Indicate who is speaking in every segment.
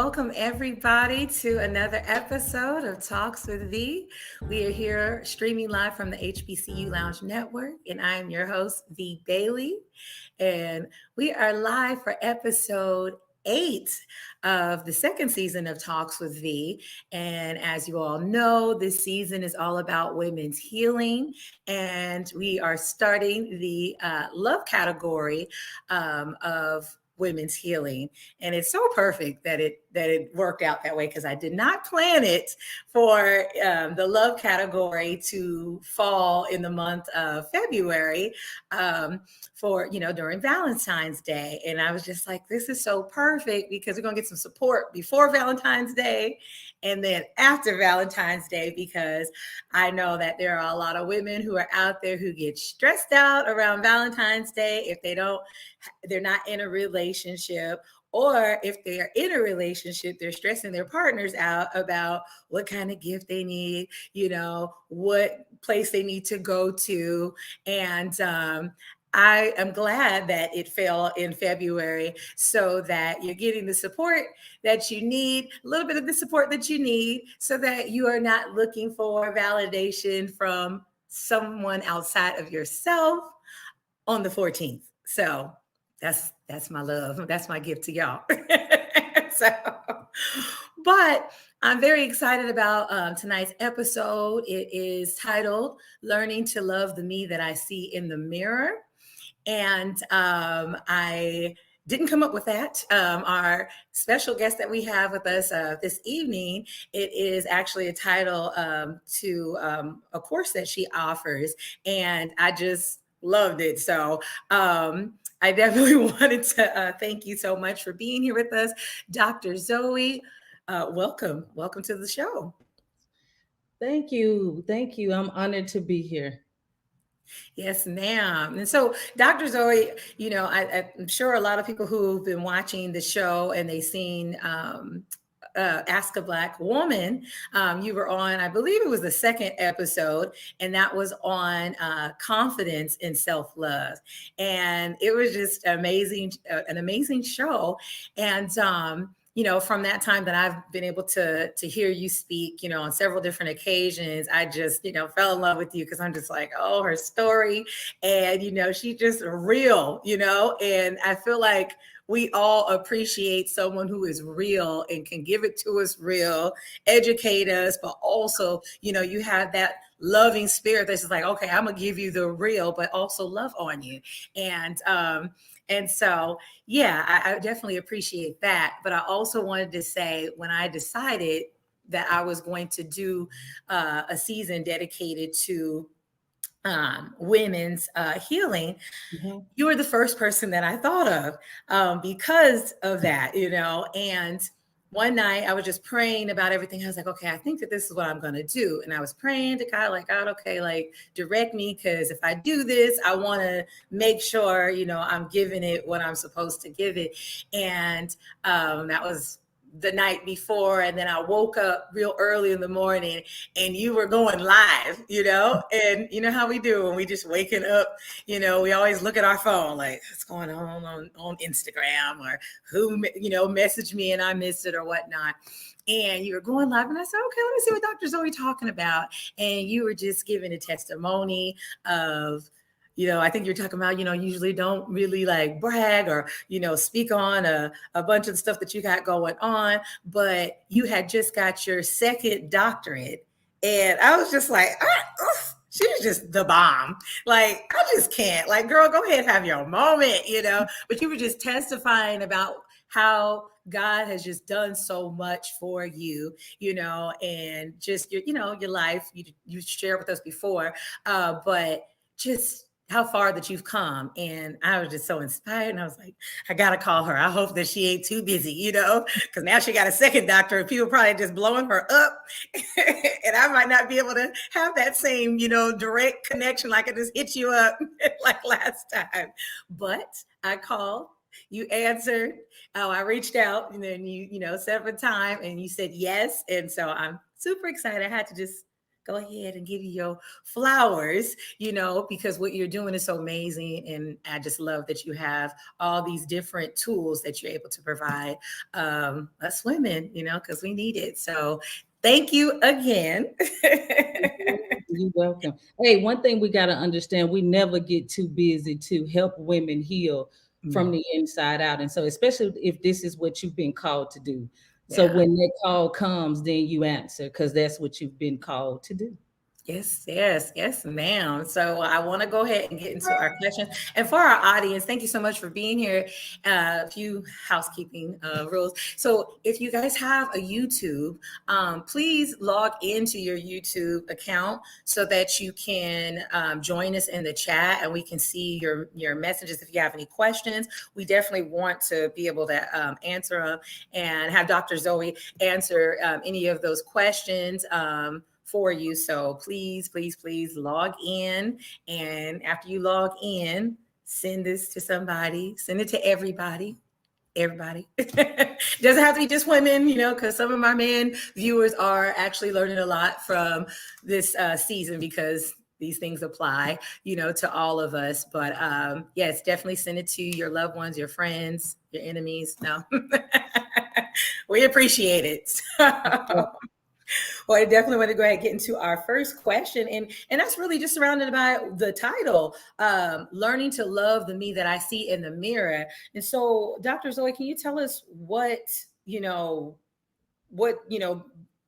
Speaker 1: welcome everybody to another episode of Talks with V. We are here streaming live from the HBCU Lounge Network, and I am your host, V Bailey. And we are live for episode 8 of the second season of Talks with V. And as you all know, this season is all about women's healing. And we are starting the love category of women's healing, and it's so perfect that it worked out that way, because I did not plan it for the love category to fall in the month of February, for during Valentine's Day. And I was just like, this is so perfect, because we're gonna get some support before Valentine's Day and then after Valentine's Day, because I know that there are a lot of women who are out there who get stressed out around Valentine's Day if they're not in a relationship, or if they're in a relationship, they're stressing their partners out about what kind of gift they need, what place they need to go to. And I am glad that it fell in February, so that you're getting the support that you need, a little bit of the support that you need, so that you are not looking for validation from someone outside of yourself on the 14th. So that's my love. That's my gift to y'all. So, but I'm very excited about tonight's episode. It is titled "Learning to Love the Me That I See in the Mirror." And I didn't come up with that. Our special guest that we have with us this evening, it is actually a title to a course that she offers, and I just loved it. So I definitely wanted to thank you so much for being here with us, Dr. Zoe. Welcome to the show.
Speaker 2: Thank you. Thank you. I'm honored to be here.
Speaker 1: Yes, ma'am. And so, Dr. Zoe, I'm sure a lot of people who've been watching the show and they've seen Ask a Black Woman, you were on, I believe it was the second episode, and that was on confidence and self-love. And it was just amazing, an amazing show. And from that time that I've been able to hear you speak, on several different occasions, I just, fell in love with you, because I'm just like, oh, her story. And, she's just real, and I feel like we all appreciate someone who is real and can give it to us real, educate us, but also, you have that loving spirit that's just like, okay, I'm gonna give you the real, but also love on you. And so, yeah, I definitely appreciate that. But I also wanted to say, when I decided that I was going to do a season dedicated to women's healing,
Speaker 2: Mhm.
Speaker 1: you were the first person that I thought of because of that, And one night I was just praying about everything. I was like, okay, I think that this is what I'm going to do. And I was praying to God, like, God, okay, like, direct me. Because if I do this, I want to make sure, I'm giving it what I'm supposed to give it. And that was the night before. And then I woke up real early in the morning and you were going live, and you know how we do when we just waking up, we always look at our phone, like, what's going on Instagram, or who, messaged me and I missed it or whatnot. And you were going live, and I said, okay, let me see what Dr. Zoe talking about. And you were just giving a testimony of, I think you're talking about, usually don't really like brag or, speak on a bunch of the stuff that you got going on, but you had just got your second doctorate. And I was just like, she's just the bomb. Like, I just can't. Like, girl, go ahead, have your moment, But you were just testifying about how God has just done so much for you, and just your life. You shared with us before, but just how far that you've come. And I was just so inspired. And I was like, I got to call her. I hope that she ain't too busy, because now she got a second doctor and people probably just blowing her up. And I might not be able to have that same, direct connection, like I just hit you up like last time. But I called, you answered. Oh, I reached out, and then you set up a time and you said yes. And so I'm super excited. I had to just go ahead and give you your flowers, because what you're doing is so amazing. And I just love that you have all these different tools that you're able to provide us women, because we need it. So thank you again.
Speaker 2: You're welcome. Hey, one thing we got to understand, we never get too busy to help women heal from
Speaker 1: Mm,
Speaker 2: the inside out. And so, especially if this is what you've been called to do. So,
Speaker 1: yeah.
Speaker 2: when that call comes, then you answer because that's what you've been called to do.
Speaker 1: Yes, yes, yes, ma'am. So I want to go ahead and get into our questions. And for our audience, thank you so much for being here. A few housekeeping rules. So if you guys have a YouTube, please log into your YouTube account so that you can join us in the chat and we can see your messages. If you have any questions, we definitely want to be able to answer them and have Dr. Zoe answer any of those questions. For you. So please, please, please log in. And after you log in, send this to somebody, send it to everybody. Everybody. Doesn't have to be just women, because some of my men viewers are actually learning a lot from this season because these things apply, to all of us. But yes, definitely send it to your loved ones, your friends, your enemies. No, we appreciate it. Well, I definitely want to go ahead and get into our first question. And that's really just surrounded by the title, Learning to Love the Me That I See in the Mirror. And so, Dr. Zoe, can you tell us what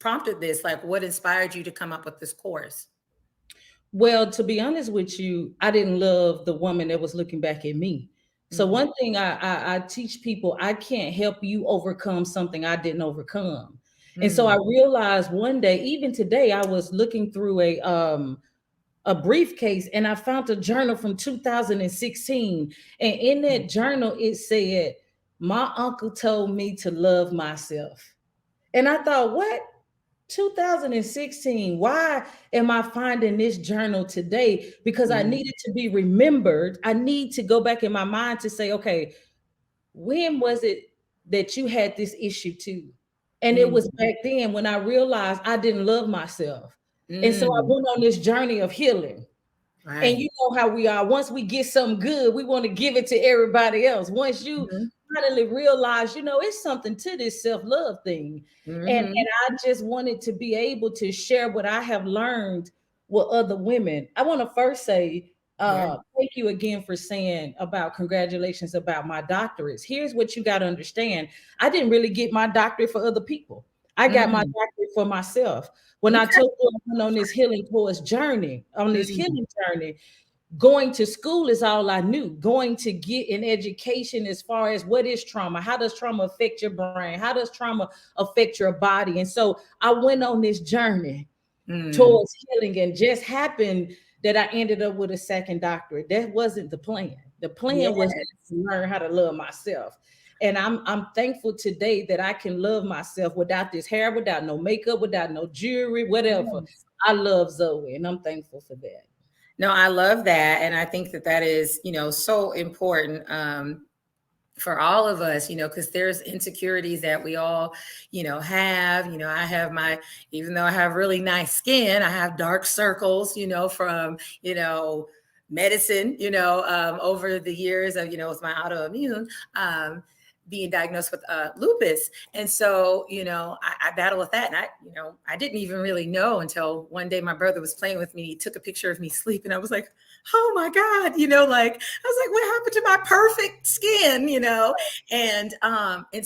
Speaker 1: prompted this? Like what inspired you to come up with this course?
Speaker 2: Well, to be honest with you, I didn't love the woman that was looking back at me. So
Speaker 1: Mm-hmm.
Speaker 2: one thing I teach people, I can't help you overcome something I didn't overcome. And so I
Speaker 1: Mm-hmm.
Speaker 2: realized one day, even today, I was looking through a briefcase and I found a journal from 2016. And in that journal, it said, my uncle told me to love myself. And I thought, what? 2016, why am I finding this journal today? Because I needed to be remembered. I need to go back in my mind to say, okay, when was it that you had this issue too? And it was
Speaker 1: Mm-hmm.
Speaker 2: back then when I realized I didn't love myself. And so I
Speaker 1: Mm-hmm.
Speaker 2: went on this journey of healing. And you
Speaker 1: Right.
Speaker 2: know how we are. Once we get something good, we want to give it to everybody else. Once you
Speaker 1: Mm-hmm.
Speaker 2: finally realize, it's something to this self-love thing. And
Speaker 1: Mm-hmm.
Speaker 2: I just wanted to be able to share what I have learned with other women. I want to first say,
Speaker 1: Yeah.
Speaker 2: thank you again for saying about congratulations about my doctorates. Here's what you got to understand. I didn't really get my doctorate for other people. I got my
Speaker 1: Mm-hmm.
Speaker 2: doctorate for myself. When I
Speaker 1: Okay.
Speaker 2: told you I went on this healing course journey, on this
Speaker 1: Mm-hmm.
Speaker 2: healing journey, going to school is all I knew. Going to get an education as far as what is trauma, how does trauma affect your brain, how does trauma affect your body. And so I went on this journey
Speaker 1: Mm-hmm.
Speaker 2: towards healing, and just happened that I ended up with a second doctorate. That wasn't the plan. The
Speaker 1: Yeah.
Speaker 2: plan was to learn how to love myself. And I'm thankful today that I can love myself without this hair, without no makeup, without no jewelry, whatever. I love Zoe, and I'm thankful for that.
Speaker 1: No, I love that. And I think that that is, so important for all of us, because there's insecurities that we all, have. I have even though I have really nice skin, I have dark circles, from, medicine, over the years of, with my autoimmune. Being diagnosed with lupus. And so, I battle with that. And I didn't even really know until one day my brother was playing with me. He took a picture of me sleeping. I was like, oh my God, like, I was like, what happened to my perfect skin, and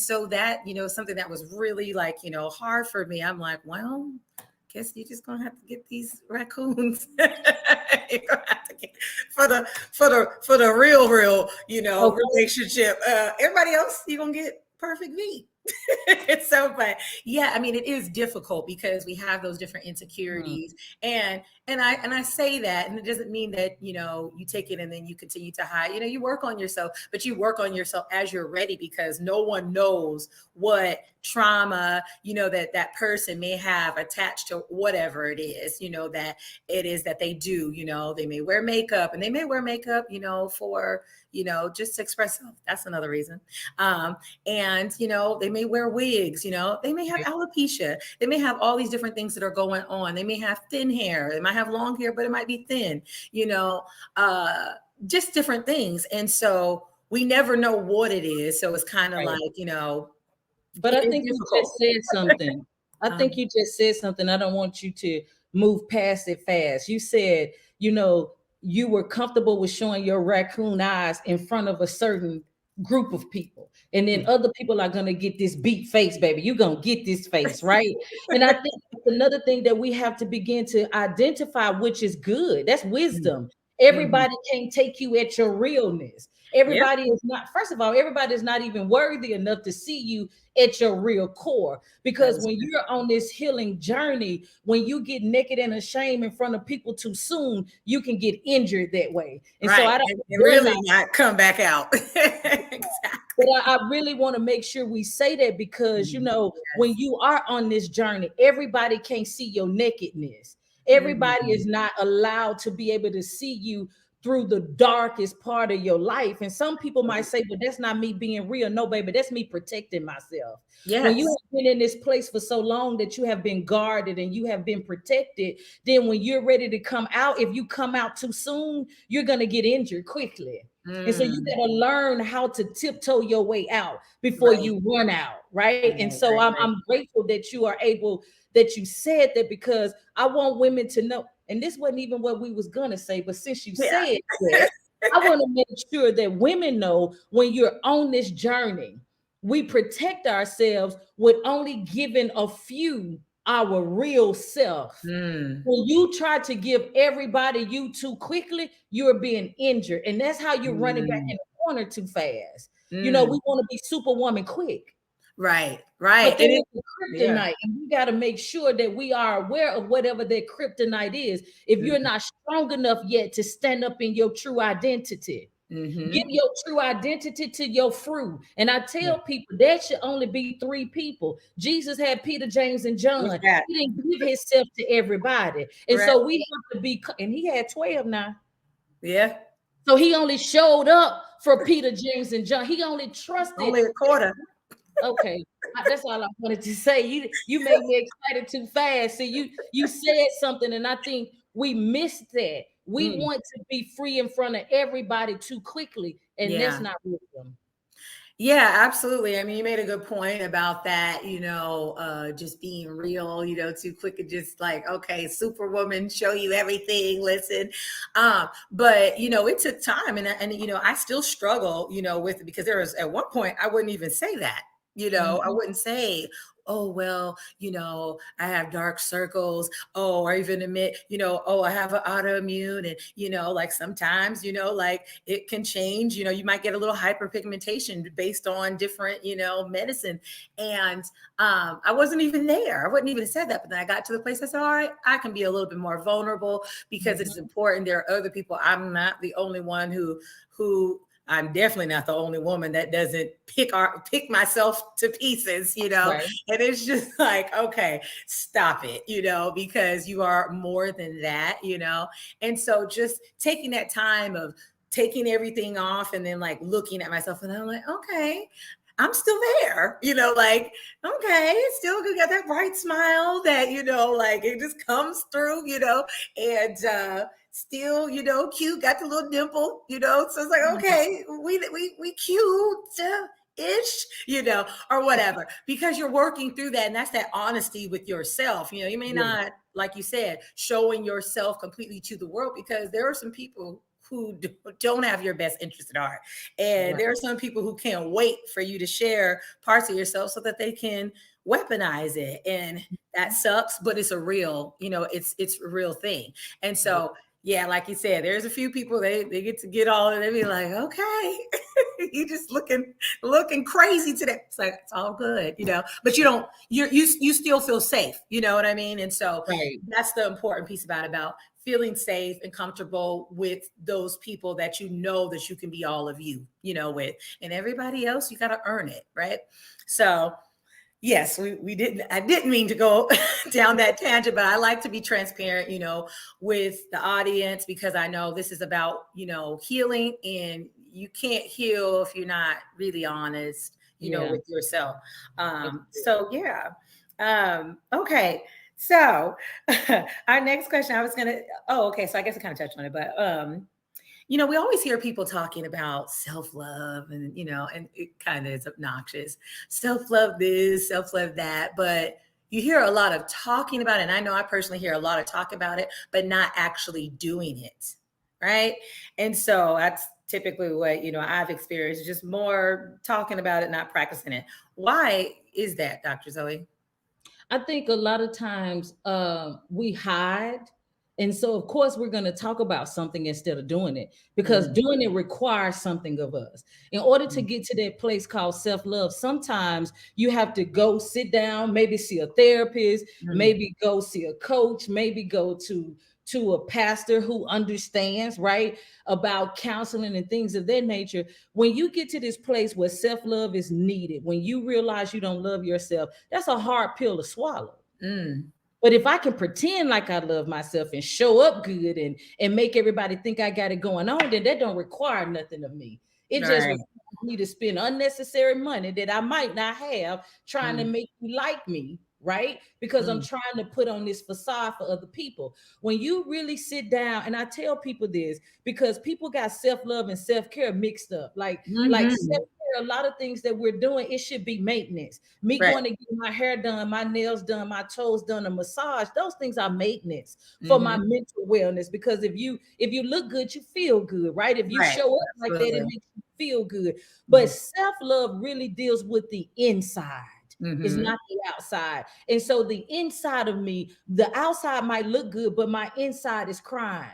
Speaker 1: so that, something that was really like, hard for me. I'm like, well, guess you're just gonna have to get these raccoons. You're gonna have to get for the real,
Speaker 2: Okay.
Speaker 1: relationship. Everybody else, you're gonna get perfect meat. So, but yeah, I mean, it is difficult because we have those different
Speaker 2: Mm.
Speaker 1: insecurities, and I say that, and it doesn't mean that you take it and then you continue to hide. You work on yourself, but you work on yourself as you're ready, because no one knows what trauma that person may have attached to whatever it is that it is that they do. They may wear makeup, and they may wear makeup for just to express self. That's another reason. And they may wear wigs, they may have
Speaker 2: Right.
Speaker 1: alopecia. They may have all these different things that are going on. They may have thin hair. They might have long hair, but it might be thin, you know, uh, just different things. And so we never know what it is. So it's kind of
Speaker 2: Right.
Speaker 1: like,
Speaker 2: But I
Speaker 1: it's
Speaker 2: think you just
Speaker 1: difficult.
Speaker 2: said something. I think
Speaker 1: Um,
Speaker 2: you just said something. I don't want you to move past it fast. You said, you were comfortable with showing your raccoon eyes in front of a certain group of people. And then other people are going to get this beat face, baby. You're going to get this face, right? And I think that's another thing that we have to begin to identify, which is good. That's wisdom.
Speaker 1: mhm.
Speaker 2: Everybody can't take you at your realness.
Speaker 1: Yeah,
Speaker 2: Everybody is not, first of all, everybody is not even worthy enough to see you at your real core.
Speaker 1: that
Speaker 2: Because
Speaker 1: is
Speaker 2: when you're on this healing journey, when you get naked and ashamed in front of people too soon, you can get injured that way. And so
Speaker 1: right.
Speaker 2: I don't
Speaker 1: And
Speaker 2: dare
Speaker 1: really
Speaker 2: not.
Speaker 1: not come back out. Exactly.
Speaker 2: But I really want to make sure we say that because, when
Speaker 1: Yes.
Speaker 2: you are on this journey, everybody can't see your nakedness. Everybody
Speaker 1: Mhm.
Speaker 2: is not allowed to be able to see you through the darkest part of your life. And some people might say, but that's not me being real. No, baby, that's me protecting myself. When you
Speaker 1: Yes.
Speaker 2: have been in this place for so long that you have been guarded and you have been protected, then when you're ready to come out, if you come out too soon, you're going to get injured quickly. And so you
Speaker 1: Mm.
Speaker 2: got to learn how to tiptoe your way out before
Speaker 1: Right.
Speaker 2: you run out, right? And
Speaker 1: Right.
Speaker 2: so
Speaker 1: Right.
Speaker 2: I'm grateful that you are able, that you said that, because I want women to know. And this wasn't even what we was gonna say, but since you
Speaker 1: Yeah.
Speaker 2: said that, I want to make sure that women know when you're on this journey, we protect ourselves with only giving a few our real self.
Speaker 1: Mm.
Speaker 2: When you try to give everybody you too quickly, you're being injured. And that's how you're running back
Speaker 1: Mm.
Speaker 2: in the corner too fast. We
Speaker 1: Mm.
Speaker 2: want to be superwoman quick.
Speaker 1: Right. Right.
Speaker 2: But
Speaker 1: And
Speaker 2: there
Speaker 1: it,
Speaker 2: is a
Speaker 1: yeah.
Speaker 2: kryptonite, and we got to make sure that we are aware of whatever that kryptonite is. If you're
Speaker 1: Mm.
Speaker 2: not strong enough yet to stand up in your true identity, give
Speaker 1: Mm-hmm.
Speaker 2: your true identity to your fruit. And I
Speaker 1: Yeah.
Speaker 2: tell people that should only be three people. Jesus had Peter, James, and
Speaker 1: What's
Speaker 2: John.
Speaker 1: that?
Speaker 2: He didn't give himself to everybody. And
Speaker 1: Right.
Speaker 2: so we have to be, and he had 12 now.
Speaker 1: Yeah.
Speaker 2: So he only showed up for Peter, James, and John. He only trusted.
Speaker 1: Only a quarter.
Speaker 2: Okay, that's all I wanted to say. You made me excited too fast. So you said something, and I think we missed that. We
Speaker 1: Mm.
Speaker 2: want to be free in front of everybody too quickly, and that's
Speaker 1: Yeah.
Speaker 2: not wisdom.
Speaker 1: Yeah, absolutely. I mean, you made a good point about that, just being real, too quick and just like, okay, superwoman, show you everything, listen. But it took time and I still struggle, with it because there was at one point I wouldn't even say that. I
Speaker 2: Mhm.
Speaker 1: wouldn't say, oh, well, I have dark circles. Oh, or even admit, oh, I have an autoimmune. And, like sometimes, like it can change, you might get a little hyperpigmentation based on different, medicine. And I wasn't even there. I wouldn't even have said that. But then I got to the place I said, all right, I can be a little bit more vulnerable because it's
Speaker 2: Mhm.
Speaker 1: important. There are other people. I'm not the only one who I'm definitely not the only woman that doesn't pick myself to pieces,
Speaker 2: Right.
Speaker 1: and it's just like, okay, stop it, because you are more than that, and so just taking that time of taking everything off and then like looking at myself and I'm like, okay, I'm still there, like, okay, still got that bright smile that, like it just comes through, and still, cute, got the little dimple, so it's like, okay, we cute. Ish, or whatever, because you're working through that. And that's that honesty with yourself. You may
Speaker 2: Yeah.
Speaker 1: not, like you said, showing yourself completely to the world because there are some people who don't have your best interest at heart. And
Speaker 2: Right.
Speaker 1: there are some people who can't wait for you to share parts of yourself so that they can weaponize it. And that sucks, but it's a real, it's a real thing. And
Speaker 2: Yeah.
Speaker 1: so, yeah, like you said, there's a few people they get to get all and they be like, okay, you just looking crazy today. It's like it's all good, but you still feel safe, you know what I mean? And so
Speaker 2: Right.
Speaker 1: that's the important piece about feeling safe and comfortable with those people that that you can be all of you, with, and everybody else, you got to earn it, right? So yes, we didn't. I didn't mean to go down that tangent, but I like to be transparent, with the audience because I know this is about, healing, and you can't heal if you're not really honest,
Speaker 2: Yeah.
Speaker 1: with yourself. So yeah. Okay. So our next question, I was gonna, oh, okay. So I guess I kind of touched on it, but we always hear people talking about self-love and, and it kind of is obnoxious. Self-love this, self-love that, but you hear a lot of talking about it. And I know I personally hear a lot of talk about it, but not actually doing it. Right. And so that's typically what, I've experienced, just more talking about it, not practicing it. Why is that, Dr. Zoe?
Speaker 2: I think a lot of times we hide. And so, of course, we're going to talk about something instead of doing it because
Speaker 1: Mm,
Speaker 2: doing it requires something of us. In order to
Speaker 1: mm,
Speaker 2: get to that place called self love, sometimes you have to go sit down, maybe see a therapist,
Speaker 1: mm,
Speaker 2: maybe go see a coach, maybe go to a pastor who understands, right, about counseling and things of that nature. When you get to this place where self-love is needed, when you realize you don't love yourself, that's a hard pill to swallow.
Speaker 1: mm.
Speaker 2: But if I can pretend like I love myself and show up good and make everybody think I got it going on, then that don't require nothing of me. It just
Speaker 1: Right.
Speaker 2: requires me to spend unnecessary money that I might not have trying to
Speaker 1: Mm,
Speaker 2: make you like me, right? Because I'm
Speaker 1: mm,
Speaker 2: trying to put on this facade for other people. When you really sit down, and I tell people this because people got self-love and self-care mixed up. Like
Speaker 1: mhm.
Speaker 2: self-care, a lot of things that we're doing, it should be maintenance. Me
Speaker 1: Right.
Speaker 2: going to get my hair done, my nails done, my toes done, a massage, those things are maintenance for my
Speaker 1: Mhm.
Speaker 2: mental wellness. Because if you look good, you feel good, right? If you
Speaker 1: Right.
Speaker 2: show up like that, it
Speaker 1: Absolutely.
Speaker 2: makes you feel good. But
Speaker 1: Mhm.
Speaker 2: self-love really deals with the inside. It's
Speaker 1: Mhm.
Speaker 2: not the outside. And so the inside of me, the outside might look good, but my inside is crying.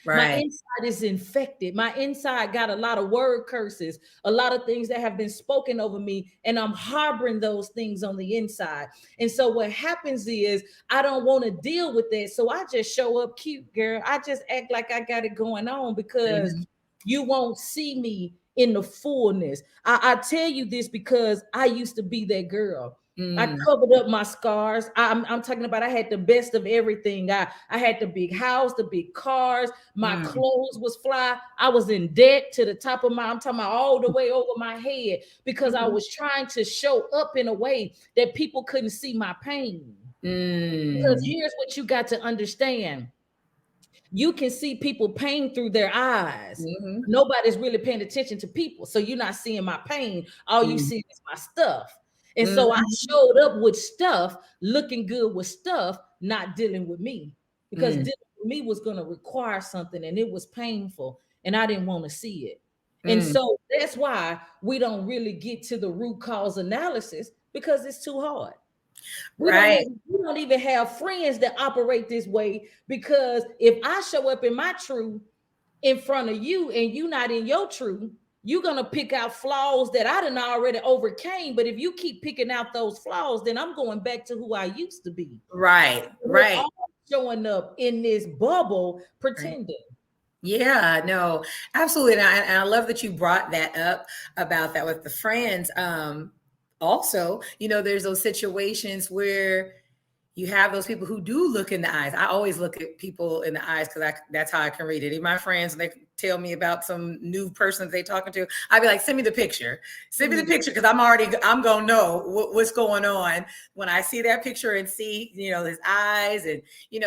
Speaker 2: My
Speaker 1: Right.
Speaker 2: inside is infected. My inside got a lot of word curses, a lot of things that have been spoken over me, and I'm harboring those things on the inside. And so what happens is I don't want to deal with that. So I just show up cute, girl. I just act like I got it going on because
Speaker 1: Mhm.
Speaker 2: you won't see me in the fullness. I tell you this because I used to be that girl. I
Speaker 1: Mm.
Speaker 2: covered up my scars. I'm talking about I had the best of everything. I had the big house, the big cars. My
Speaker 1: Mm.
Speaker 2: clothes was fly. I was in debt to the top of I'm talking about all the way over my head because I
Speaker 1: Mhm.
Speaker 2: was trying to show up in a way that people couldn't see my pain. Because
Speaker 1: Mm.
Speaker 2: here's what you got to understand. You can see people pain through their eyes.
Speaker 1: Mhm.
Speaker 2: Nobody's really paying attention to people. So you're not seeing my pain. All you
Speaker 1: Mm.
Speaker 2: see is my stuff. And so I
Speaker 1: Mhm.
Speaker 2: showed up with stuff, looking good with stuff, not dealing with me. Because
Speaker 1: Mm.
Speaker 2: dealing with me was going to require something and it was painful and I didn't want to see it. And
Speaker 1: Mm.
Speaker 2: so that's why we don't really get to the root cause analysis because it's too hard.
Speaker 1: Right.
Speaker 2: We don't even have friends that operate this way because if I show up in my truth in front of you and you not in your truth, you're gonna pick out flaws that I done already overcame. But if you keep picking out those flaws, then I'm going back to who I used to be.
Speaker 1: Right.
Speaker 2: We're
Speaker 1: Right.
Speaker 2: all showing up in this bubble
Speaker 1: Right.
Speaker 2: pretending.
Speaker 1: Yeah, no, absolutely. And I love that you brought that up about that with the friends. Also, there's those situations where you have those people who do look in the eyes. I always look at people in the eyes because that's how I can read it. Even my friends, when they tell me about some new person that they talking to, I'd be like, send me the picture. Send me the
Speaker 2: Mhm.
Speaker 1: picture because I'm going to know what's going on when I see that picture and see, his eyes and,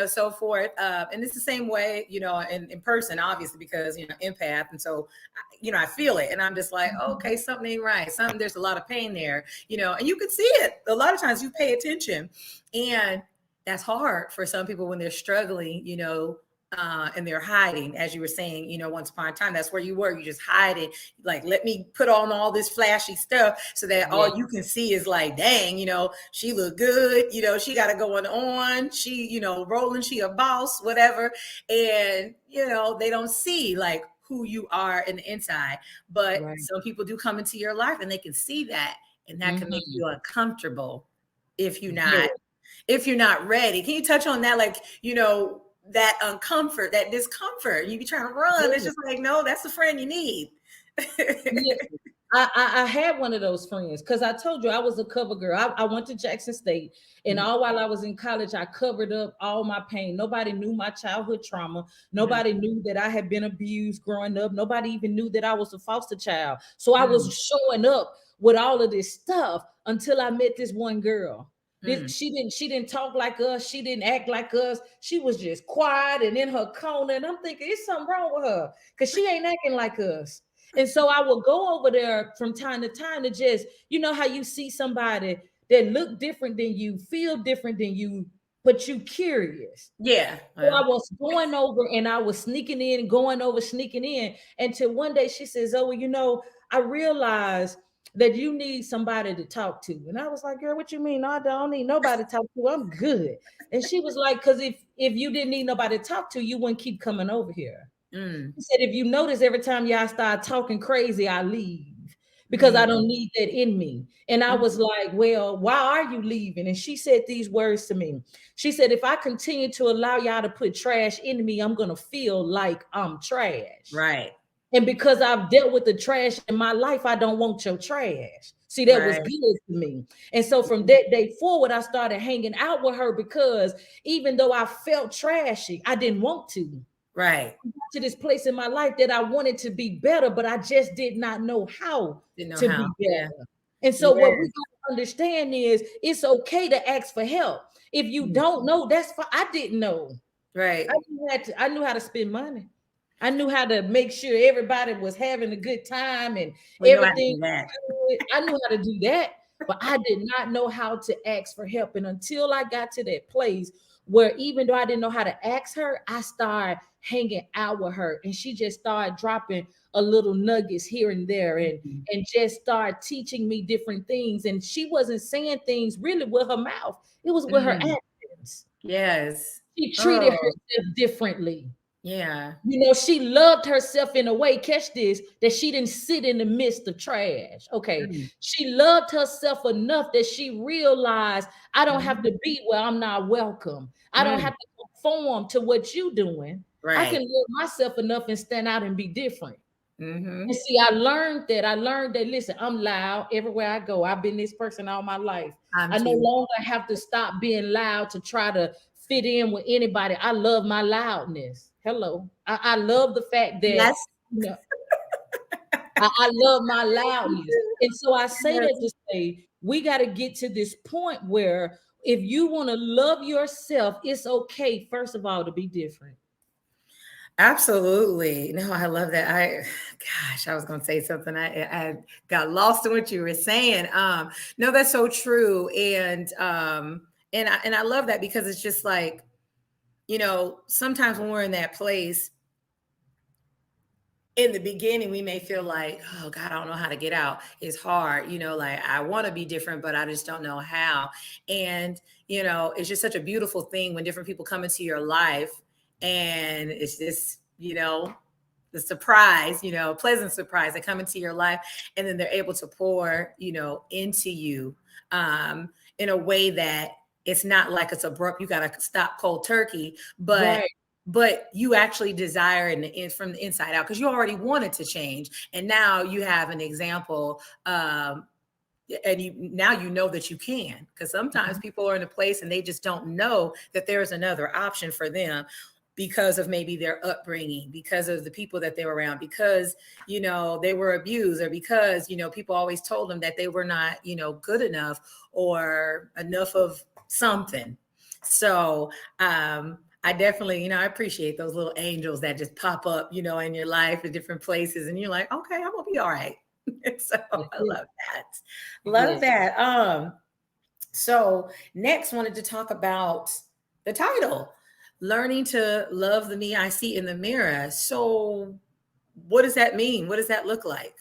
Speaker 1: so forth. And it's the same way, in person, obviously, because, empath. And so, I feel it and I'm just like, okay, something ain't right. There's a lot of pain there, and you can see it. A lot of times you pay attention. And that's hard for some people when they're struggling, and they're hiding, as you were saying, once upon a time, that's where you were. You just hiding, like, let me put on all this flashy stuff so that
Speaker 2: Yeah,
Speaker 1: all you can see is like, dang, she look good, she got it going on. She, rolling, she a boss, whatever. And, they don't see like who you are in the inside. But
Speaker 2: right.
Speaker 1: some people do come into your life and they can see that. And that can make
Speaker 2: Mhm.
Speaker 1: you uncomfortable if you're not
Speaker 2: Very.
Speaker 1: if you're not ready. Can you touch on that? Like, that uncomfort, that discomfort. You be trying to run. It's
Speaker 2: Very.
Speaker 1: just like, no, that's the friend you need.
Speaker 2: Listen. I had one of those friends because I told you I was a cover girl. I went to Jackson State, and all while I was in college, I covered up all my pain. Nobody knew my childhood trauma.
Speaker 1: Mhm.
Speaker 2: Nobody knew that I had been abused growing up. Nobody even knew that I was a foster child. So I was
Speaker 1: Mm,
Speaker 2: showing up with all of this stuff until I met this one girl.
Speaker 1: mm.
Speaker 2: She didn't talk like us. She didn't act like us. She was just quiet and in her corner. And I'm thinking, it's something wrong with her because she ain't acting like us. And so I will go over there from time to time to just, you know, how you see somebody that look different than you, feel different than you, but you curious.
Speaker 1: Yeah.
Speaker 2: So I
Speaker 1: Well,
Speaker 2: was going over and I was sneaking in, going over, sneaking in. Until one day she says, "Oh, you know, I realized that you need somebody to talk to." And I was like, "Girl, what you mean? No, I don't need nobody to talk to. I'm good." And she was like, "Because if you didn't need nobody to talk to, you wouldn't keep coming over here."
Speaker 1: mm,
Speaker 2: He said, if you notice every time y'all start talking crazy, I leave because I
Speaker 1: mm,
Speaker 2: don't need that in me. And I
Speaker 1: mm.
Speaker 2: was like, well, why are you leaving? And she said these words to me. She said, if I continue to allow y'all to put trash in me, I'm going to feel like I'm trash.
Speaker 1: Right.
Speaker 2: And because I've dealt with the trash in my life, I don't want your trash. See, that was
Speaker 1: Right.
Speaker 2: good to me. And so from that day forward, I started hanging out with her because even though I felt trashy, I didn't want to
Speaker 1: Right.
Speaker 2: to this place in my life that I wanted to be better, but I just did not know how
Speaker 1: Didn't know
Speaker 2: to
Speaker 1: how.
Speaker 2: be
Speaker 1: Yeah.
Speaker 2: better. And so what we
Speaker 1: Yeah.
Speaker 2: got to understand is it's okay to ask for help. If you
Speaker 1: Mm.
Speaker 2: don't know, that's fine. I didn't know.
Speaker 1: Right.
Speaker 2: I knew how to spend money. I knew how to make sure everybody was having a good time and
Speaker 1: We know how to
Speaker 2: everything.
Speaker 1: do that.
Speaker 2: I knew how to do that, but I did not know how to ask for help. And until I got to that place where even though I didn't know how to ask her, I started hanging out with her, and she just started dropping a little nuggets here and there,
Speaker 1: Mhm.
Speaker 2: and just started teaching me different things. And she wasn't saying things really with her mouth; it was with her
Speaker 1: Mm.
Speaker 2: actions.
Speaker 1: Yes.
Speaker 2: She treated
Speaker 1: Oh,
Speaker 2: herself differently.
Speaker 1: yeah.
Speaker 2: You know, she loved herself in a way, catch this, that she didn't sit in the midst of trash. Okay.
Speaker 1: Mm.
Speaker 2: She loved herself enough that she realized I don't have
Speaker 1: Mhm.
Speaker 2: to be where I'm not welcome. I don't
Speaker 1: Mm.
Speaker 2: have to conform to what you doing. I can
Speaker 1: Right.
Speaker 2: love myself enough and stand out and be different. And
Speaker 1: Mm-hmm.
Speaker 2: see, I learned that. I learned that, listen, I'm loud everywhere I go. I've been this person all my life.
Speaker 1: I'm
Speaker 2: I no
Speaker 1: too.
Speaker 2: longer have to stop being loud to try to fit in with anybody. I love my loudness. Hello. I love the fact that,
Speaker 1: Yes.
Speaker 2: you know, I love my loudness. And so I say that
Speaker 1: Yes.
Speaker 2: to say, we got to get to this point where if you want to love yourself, it's okay, first of all, to be different.
Speaker 1: Absolutely. No, I love that. Gosh, I was going to say something. I got lost in what you were saying. No, that's so true. And I love that because it's just like, sometimes when we're in that place, in the beginning, we may feel like, oh God, I don't know how to get out. It's hard, like I want to be different, but I just don't know how. And, it's just such a beautiful thing when different people come into your life and it's just, the surprise, pleasant surprise. They come into your life and then they're able to pour, into you in a way that it's not like it's abrupt. You got to stop cold turkey, but
Speaker 2: Right.
Speaker 1: you actually desire from the inside out because you already wanted to change, and now you have an example, and now you know that you can, because sometimes people are in a place and they just don't know that there's another option for them because of maybe their upbringing, because of the people that they were around, because they were abused, or because people always told them that they were not good enough or enough of something. So I definitely, I appreciate those little angels that just pop up, in your life at different places, and you're like, okay, I'm gonna be all right. So
Speaker 2: That's
Speaker 1: I
Speaker 2: it.
Speaker 1: love that. Love
Speaker 2: Yes.
Speaker 1: that. So next wanted to talk about the title, Learning to Love the Me I See in the Mirror. So what does that mean? What does that look like?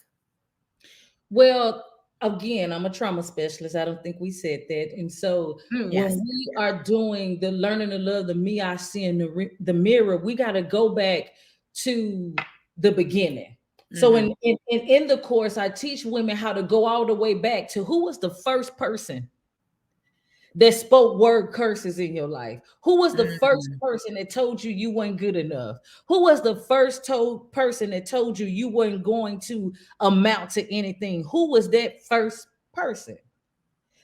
Speaker 2: Well, again, I'm a trauma specialist. I don't think we said that. And so when
Speaker 1: Yes.
Speaker 2: we are doing the learning to love the me I see in the mirror, we got to go back to the beginning. So
Speaker 1: Hmm.
Speaker 2: in the course, I teach women how to go all the way back to who was the first person that spoke word curses in your life? Who was the first
Speaker 1: Mm,
Speaker 2: person that told you you weren't good enough? Who was the first person that told you you weren't going to amount to anything? Who was that first person?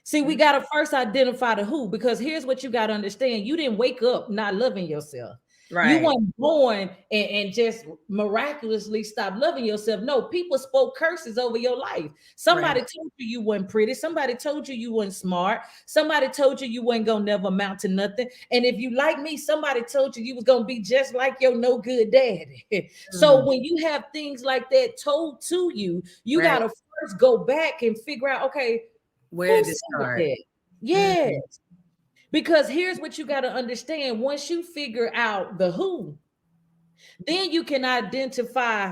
Speaker 2: See, we
Speaker 1: mm.
Speaker 2: got to first identify the who, because here's what you got to understand. You didn't wake up not loving yourself. You
Speaker 1: Right,
Speaker 2: weren't born and just miraculously stop loving yourself. No, people spoke curses over your life. Somebody
Speaker 1: right.
Speaker 2: told you you weren't pretty. Somebody told you you weren't smart. Somebody told you you weren't going to never amount to nothing. And if you like me, somebody told you you was going to be just like your no good daddy. So
Speaker 1: Mm,
Speaker 2: when you have things like that told to you, you got
Speaker 1: right.
Speaker 2: to first go back and figure out, okay,
Speaker 1: Where
Speaker 2: who
Speaker 1: did this
Speaker 2: said
Speaker 1: start?
Speaker 2: that? Yeah.
Speaker 1: Mm,
Speaker 2: Because here's what you got to understand. Once you figure out the who, then you can identify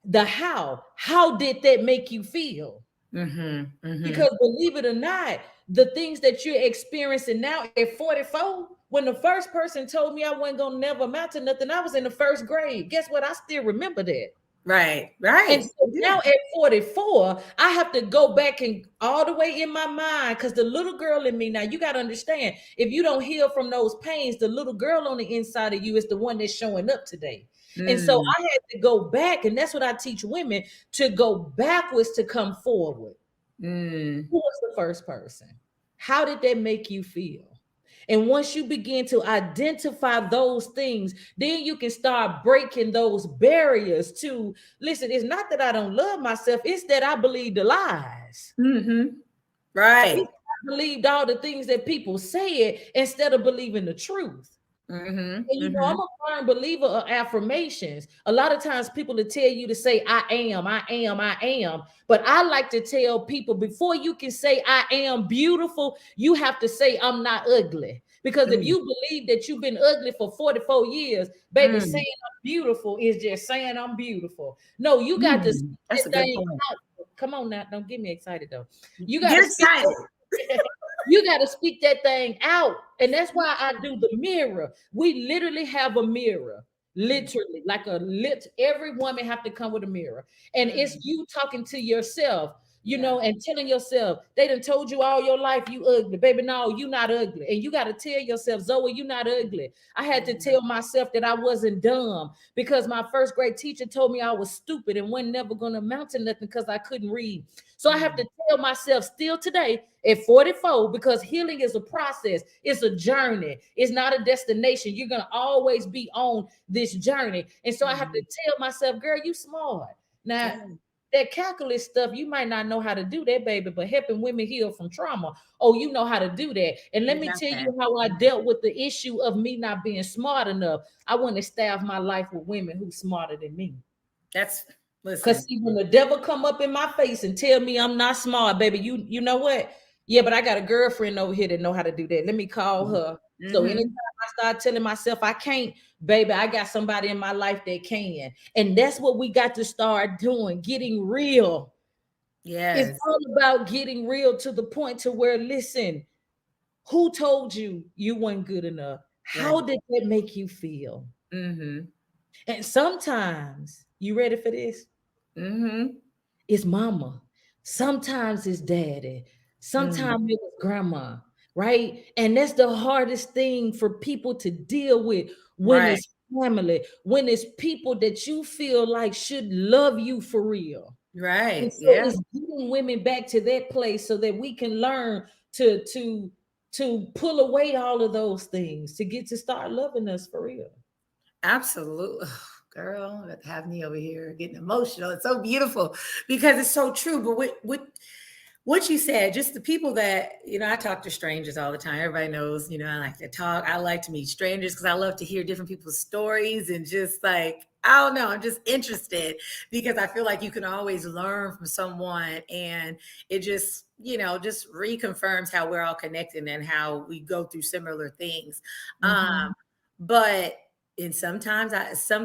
Speaker 2: the how. How did that make you feel?
Speaker 1: mm-hmm, mm-hmm,
Speaker 2: Because believe it or not, the things that you're experiencing now at 44, when the first person told me I wasn't going to never amount to nothing, I was in the first grade. Guess what? I still remember that.
Speaker 1: right,
Speaker 2: And
Speaker 1: right.
Speaker 2: so
Speaker 1: Yeah.
Speaker 2: now at 44, I have to go back and all the way in my mind, because the little girl in me, now you got to understand, if you don't heal from those pains, the little girl on the inside of you is the one that's showing up today. And so
Speaker 1: Mm,
Speaker 2: I had to go back, and that's what I teach women, to go backwards to come forward.
Speaker 1: mm,
Speaker 2: Who was the first person? How did that make you feel? And once you begin to identify those things, then you can start breaking those barriers to listen. It's not that I don't love myself, it's that I believe the lies.
Speaker 1: mm-hmm. Right.
Speaker 2: It's I believed all the things that people said instead of believing the truth.
Speaker 1: Mm-hmm,
Speaker 2: And
Speaker 1: mm-hmm,
Speaker 2: I'm a firm believer of affirmations. A lot of times people will tell you to say, I am, I am, I am. But I like to tell people, before you can say I am beautiful, you have to say I'm not ugly. Because if
Speaker 1: mm,
Speaker 2: you believe that you've been ugly for 44 years, baby, saying
Speaker 1: mm,
Speaker 2: I'm beautiful is just saying I'm beautiful. No, you got to speak
Speaker 1: mm. That's
Speaker 2: that
Speaker 1: a good
Speaker 2: thing
Speaker 1: point.
Speaker 2: out. Come on now, don't get me excited though. You got to
Speaker 1: Get
Speaker 2: speak
Speaker 1: excited.
Speaker 2: you got to speak that thing out. And that's why I do the mirror. We literally have a mirror, literally, like a lit. Every woman have to come with a mirror. And it's
Speaker 1: Mm,
Speaker 2: you talking to yourself,
Speaker 1: yeah.
Speaker 2: and telling yourself, they done told you all your life you ugly. Baby, no, you not ugly. And you got to tell yourself, Zoe, you not ugly. I had to
Speaker 1: Mm,
Speaker 2: tell myself that I wasn't dumb, because my first grade teacher told me I was stupid and wasn't never going to amount to nothing because I couldn't read. So I have to
Speaker 1: mm,
Speaker 2: tell myself still today at 44, because healing is a process, it's a journey, it's not a destination. You're going to always be on this journey. And so I have to
Speaker 1: mm.
Speaker 2: tell myself, girl, you smart. Now,
Speaker 1: Yeah,
Speaker 2: that calculus stuff, you might not know how to do that, baby, but helping women heal from trauma, oh, you know how to do that. And let
Speaker 1: you
Speaker 2: me
Speaker 1: got
Speaker 2: tell
Speaker 1: that.
Speaker 2: you how I dealt with the issue of me not being smart enough. I want to staff my life with women who's smarter than me.
Speaker 1: That's,
Speaker 2: Because
Speaker 1: listen.
Speaker 2: see, when the devil come up in my face and tell me I'm not smart, baby, you know what? Yeah, but I got a girlfriend over here that know how to do that. Let me call her. So anytime
Speaker 1: Mm-hmm.
Speaker 2: I start telling myself I can't, baby, I got somebody in my life that can. And that's what we got to start doing, getting real. It's
Speaker 1: Yes.
Speaker 2: all about getting real to the point to where, listen, who told you you weren't good enough? How
Speaker 1: Right.
Speaker 2: did that make you feel?
Speaker 1: Mm-hmm.
Speaker 2: And sometimes, you ready for this?
Speaker 1: Mm-hmm.
Speaker 2: It's mama. Sometimes it's daddy.
Speaker 1: Mm.
Speaker 2: Sometimes it was grandma, right? And that's the hardest thing for people to deal with when
Speaker 1: Right.
Speaker 2: it's family, when it's people that you feel like should love you for real. And
Speaker 1: Right.
Speaker 2: so
Speaker 1: Yeah.
Speaker 2: it's getting women back to that place so that we can learn to to to pull away all of those things to get to start loving us for real.
Speaker 1: Absolutely. Girl, that have me over here getting emotional. It's so beautiful because it's so true. But what you said, just the people that, I talk to strangers all the time. Everybody knows, I like to talk. I like to meet strangers because I love to hear different people's stories and just like, I don't know, I'm just interested because I feel like you can always learn from someone and it just reconfirms how we're all connected and how we go through similar things.
Speaker 2: Mhm.
Speaker 1: But in some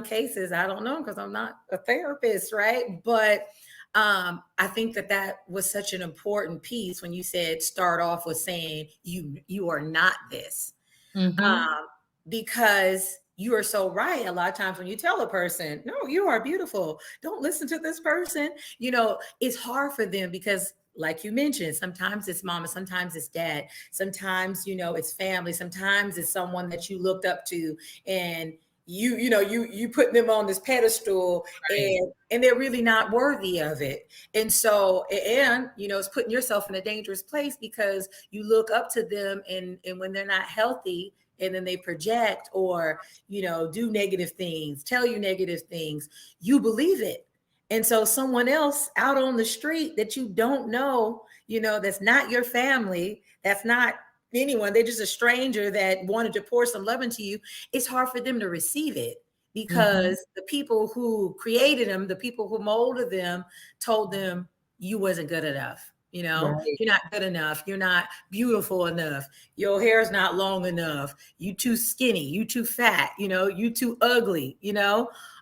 Speaker 1: cases, I don't know because I'm not a therapist, right? But I think that was such an important piece when you said start off with saying you are not this,
Speaker 2: Mhm.
Speaker 1: um, because you are so right. A lot of times when you tell a person, no, you are beautiful, don't listen to this person, it's hard for them because like you mentioned, sometimes it's mama, sometimes it's dad, sometimes, it's family, sometimes it's someone that you looked up to, and you put them on this pedestal,
Speaker 2: Right.
Speaker 1: and they're really not worthy of it. And so, and it's putting yourself in a dangerous place because you look up to them, and when they're not healthy, and then they project, or do negative things, tell you negative things, you believe it. And so someone else out on the street that you don't know, that's not your family, that's not anyone, they're just a stranger that wanted to pour some love into you, it's hard for them to receive it,
Speaker 2: Mhm.
Speaker 1: because the people who created them, the people who molded them, told them you wasn't good enough.
Speaker 2: Right.
Speaker 1: You're not good enough. You're not beautiful enough. Your hair's not long enough. You too skinny. You too fat. You too ugly.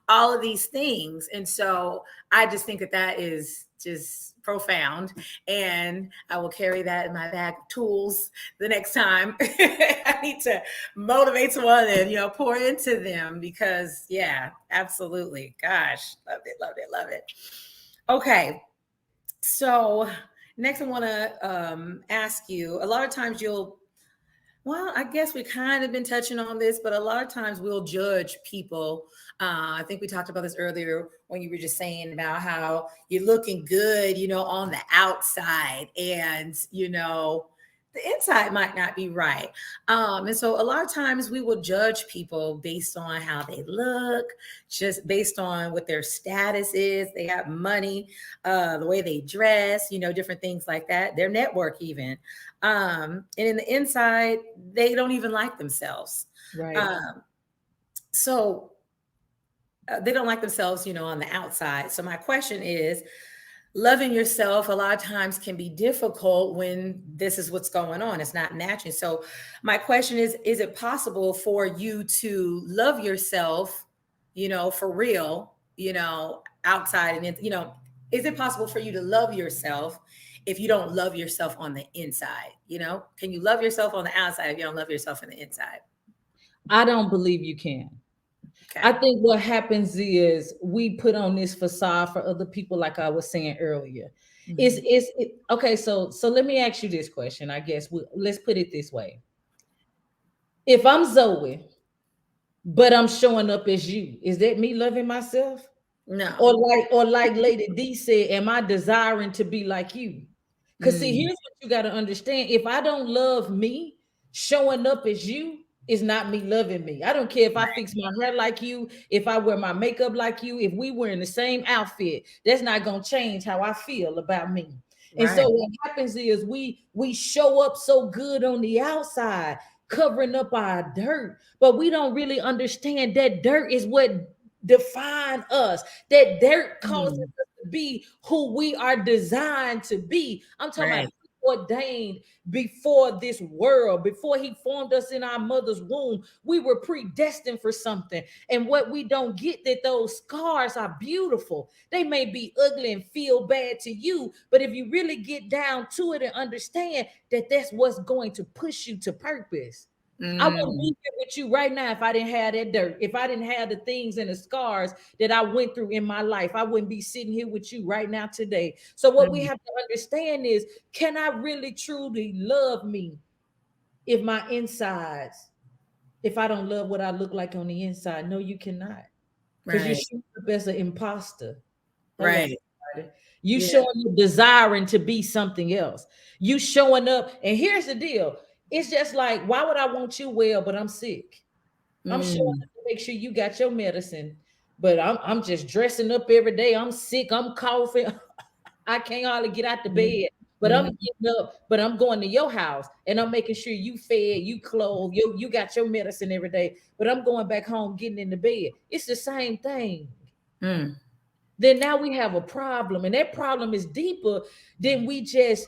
Speaker 1: All of these things. And so I just think that that is just profound. And I will carry that in my bag of tools the next time I need to motivate someone and, pour into them, because, yeah, absolutely. Gosh, loved it, loved it, love it. Okay. So next I want to ask you, a lot of times well, I guess we kind of been touching on this, but a lot of times we'll judge people. I think we talked about this earlier when you were just saying about how you're looking good, on the outside, and the inside might not be right. And so a lot of times we will judge people based on how they look, just based on what their status is. They have money, the way they dress, different things like that. Their network, even. And in the inside, they don't even like themselves.
Speaker 2: Right.
Speaker 1: So they don't like themselves, on the outside. So my question is, loving yourself a lot of times can be difficult when this is what's going on. It's not matching. So my question is it possible for you to love yourself, for real, outside and is it possible for you to love yourself if you don't love yourself on the inside? Can you love yourself on the outside if you don't love yourself on the inside?
Speaker 2: I don't believe you can. I
Speaker 1: Okay.
Speaker 2: think what happens is we put on this facade for other people, like I was saying earlier.
Speaker 1: Mhm.
Speaker 2: Okay? So let me ask you this question. I guess let's put it this way: if I'm Zoe, but I'm showing up as you, is that me loving myself?
Speaker 1: No.
Speaker 2: Or like Lady D said, am I desiring to be like you? Because see,
Speaker 1: Mm,
Speaker 2: here's what you got to understand. If I don't love me, showing up as you is not me loving me. I don't care if I
Speaker 1: right.
Speaker 2: fix my hair like you, if I wear my makeup like you, if we were in the same outfit, that's not gonna change how I feel about me. And
Speaker 1: Right.
Speaker 2: so what happens is we show up so good on the outside, covering up our dirt, but we don't really understand that dirt is what define us. That dirt causes
Speaker 1: Mm,
Speaker 2: us to be who we are designed to be. I'm talking about
Speaker 1: right.
Speaker 2: ordained before this world, before he formed us in our mother's womb. We were predestined for something. And what we don't get, that those scars are beautiful. They may be ugly and feel bad to you, but if you really get down to it and understand that that's what's going to push you to purpose. I wouldn't
Speaker 1: Mm,
Speaker 2: be here with you right now if I didn't have that dirt. If I didn't have the things and the scars that I went through in my life, I wouldn't be sitting here with you right now today. So, what we
Speaker 1: mm,
Speaker 2: have to understand is, can I really truly love me if my insides, if I don't love what I look like on the inside? No, you cannot. Because you're
Speaker 1: right.
Speaker 2: showing up as an imposter. Hello,
Speaker 1: Right.
Speaker 2: somebody. You
Speaker 1: Yeah.
Speaker 2: showing up desiring to be something else. You showing up, and here's the deal. It's just like, why would I want you well, but I'm sick? I'm showing
Speaker 1: Mm,
Speaker 2: up to make sure you got your medicine, but I'm just dressing up every day. I'm sick. I'm coughing. I can't hardly get out the
Speaker 1: mm,
Speaker 2: bed. But I'm
Speaker 1: mm,
Speaker 2: getting up, but I'm going to your house and I'm making sure you fed, you clothed, you got your medicine every day. But I'm going back home, getting in the bed. It's the same thing.
Speaker 1: mm,
Speaker 2: Then now we have a problem, and that problem is deeper than we just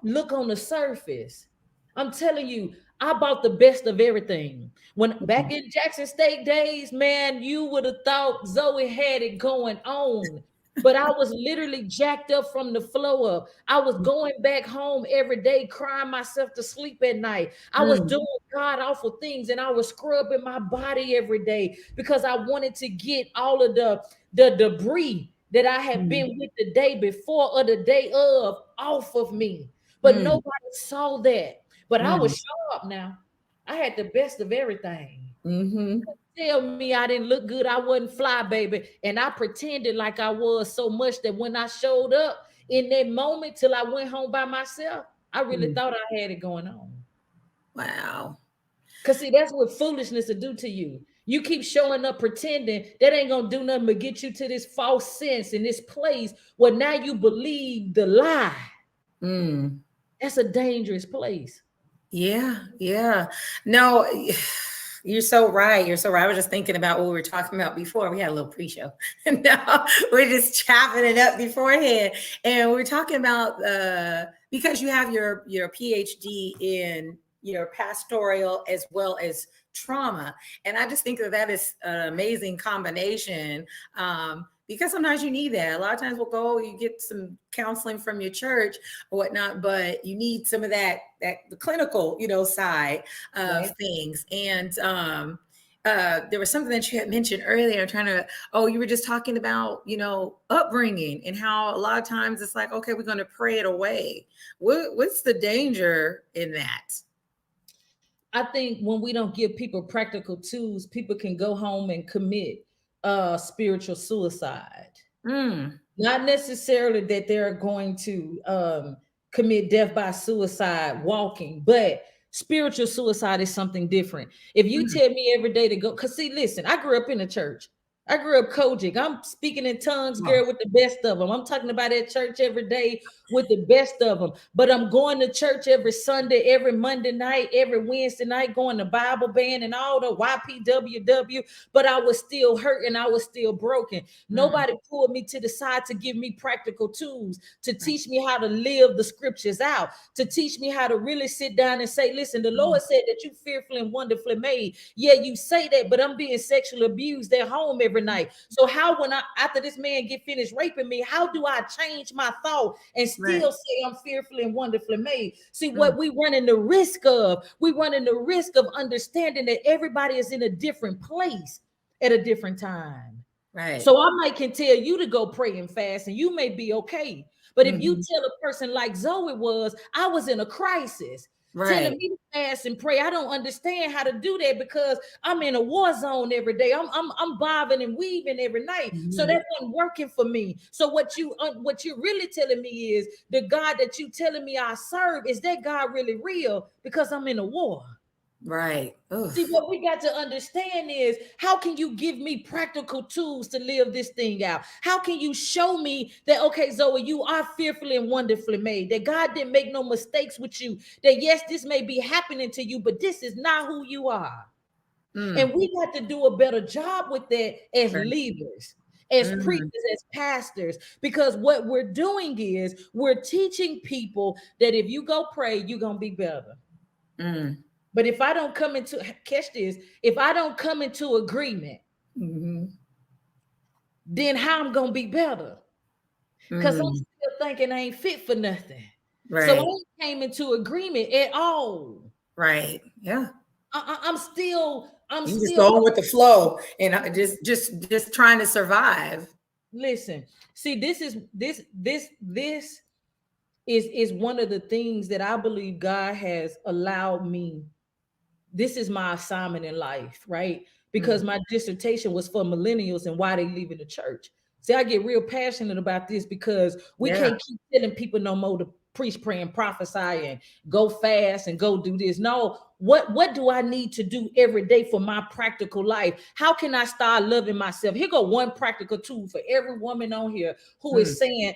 Speaker 2: look on the surface. I'm telling you, I bought the best of everything. When back in Jackson State days, man, you would have thought Zoe had it going on. But I was literally jacked up from the flow up. I was going back home every day, crying myself to sleep at night. I was
Speaker 1: mm,
Speaker 2: doing god awful things, and I was scrubbing my body every day because I wanted to get all of the debris that I had
Speaker 1: Mm.
Speaker 2: been with the day before or the day of off of me. But
Speaker 1: Mm.
Speaker 2: nobody saw that. But I was
Speaker 1: Mm.
Speaker 2: sharp now. I had the best of everything.
Speaker 1: Mm-hmm.
Speaker 2: Tell me I didn't look good, I wasn't fly, baby. And I pretended like I was so much that when I showed up in that moment till I went home by myself, I really
Speaker 1: Mm.
Speaker 2: thought I had it going on.
Speaker 1: Wow.
Speaker 2: Because see, that's what foolishness will do to you. You keep showing up pretending that ain't gonna do nothing but get you to this false sense in this place where now you believe the lie.
Speaker 1: Mm.
Speaker 2: That's a dangerous place.
Speaker 1: Yeah, yeah. No, you're so right. You're so right. I was just thinking about what we were talking about before. We had a little pre-show. No, we're just chopping it up beforehand. And we are talking about because you have your PhD in your pastoral as well as trauma. And I just think that that is an amazing combination. Because sometimes you need that. A lot of times we'll go, you get some counseling from your church or whatnot, but you need some of that the clinical, side of
Speaker 2: Right.
Speaker 1: things. And there was something that you had mentioned earlier. I'm trying to, oh, you were just talking about, upbringing and how a lot of times it's like, okay, we're going to pray it away. What's the danger in that?
Speaker 2: I think when we don't give people practical tools, people can go home and commit spiritual suicide.
Speaker 1: Mm.
Speaker 2: Not necessarily that they're going to commit death by suicide walking, but spiritual suicide is something different. If you
Speaker 1: Mm.
Speaker 2: tell me every day to go, because see, listen, I grew up in the church. I grew up Kojic. I'm speaking in tongues,
Speaker 1: Oh.
Speaker 2: girl, with the best of them. I'm talking about at church every day with the best of them. But I'm going to church every Sunday, every Monday night, every Wednesday night, going to Bible band and all the YPWW. But I was still hurt and I was still broken.
Speaker 1: Mm.
Speaker 2: Nobody pulled me to the side to give me practical tools, to
Speaker 1: Right.
Speaker 2: teach me how to live the scriptures out, to teach me how to really sit down and say, listen, the
Speaker 1: Mm.
Speaker 2: Lord said that you fearfully and wonderfully made. Yeah, you say that, but I'm being sexually abused at home every night. So how, when I, after this man get finished raping me, how do I change my thought and
Speaker 1: Right.
Speaker 2: still say I'm fearfully and wonderfully made? See,
Speaker 1: Mm.
Speaker 2: what we running the risk of, we running the risk of understanding that everybody is in a different place at a different time.
Speaker 1: Right.
Speaker 2: So I might can tell you to go pray and fast, and you may be okay. But if you
Speaker 1: Mm-hmm.
Speaker 2: tell a person like Zoe was, I was in a crisis, telling
Speaker 1: Right.
Speaker 2: me to fast and pray, I don't understand how to do that because I'm in a war zone every day. I'm bobbing and weaving every night, so
Speaker 1: Mm-hmm.
Speaker 2: that wasn't working for me. So what you're really telling me is the God that you telling me I serve, is that God really real? Because I'm in a war.
Speaker 1: Right.
Speaker 2: See,
Speaker 1: Oof.
Speaker 2: what we got to understand is how can you give me practical tools to live this thing out? How can you show me that, okay, Zoe, you are fearfully and wonderfully made, that God didn't make no mistakes with you, that yes, this may be happening to you, but this is not who you are.
Speaker 1: Mm.
Speaker 2: And we got to do a better job with that as
Speaker 1: Right.
Speaker 2: leaders, as
Speaker 1: Mm.
Speaker 2: preachers, as pastors, because what we're doing is we're teaching people that if you go pray, you're going to be better.
Speaker 1: Mm.
Speaker 2: But if I don't come into, catch this, if I don't come into agreement,
Speaker 1: Mm-hmm.
Speaker 2: then how I'm gonna be better? Because I'm
Speaker 1: Mm.
Speaker 2: still thinking I ain't fit for nothing. So I
Speaker 1: Right.
Speaker 2: ain't came into agreement at all.
Speaker 1: Right. Yeah.
Speaker 2: I'm still, I'm
Speaker 1: You just
Speaker 2: still,
Speaker 1: going with the flow and just trying to survive.
Speaker 2: listen, see, this is one of the things that I believe God has allowed me. This is my assignment in life, right? Because
Speaker 1: Mm.
Speaker 2: my dissertation was for millennials and why they leaving the church. See, I get real passionate about this because we
Speaker 1: Yeah.
Speaker 2: can't keep telling people no more to preach, pray, and prophesy and go fast and go do this. No, what do I need to do every day for my practical life? How can I start loving myself? Here go one practical tool for every woman on here who
Speaker 1: Mm.
Speaker 2: is saying,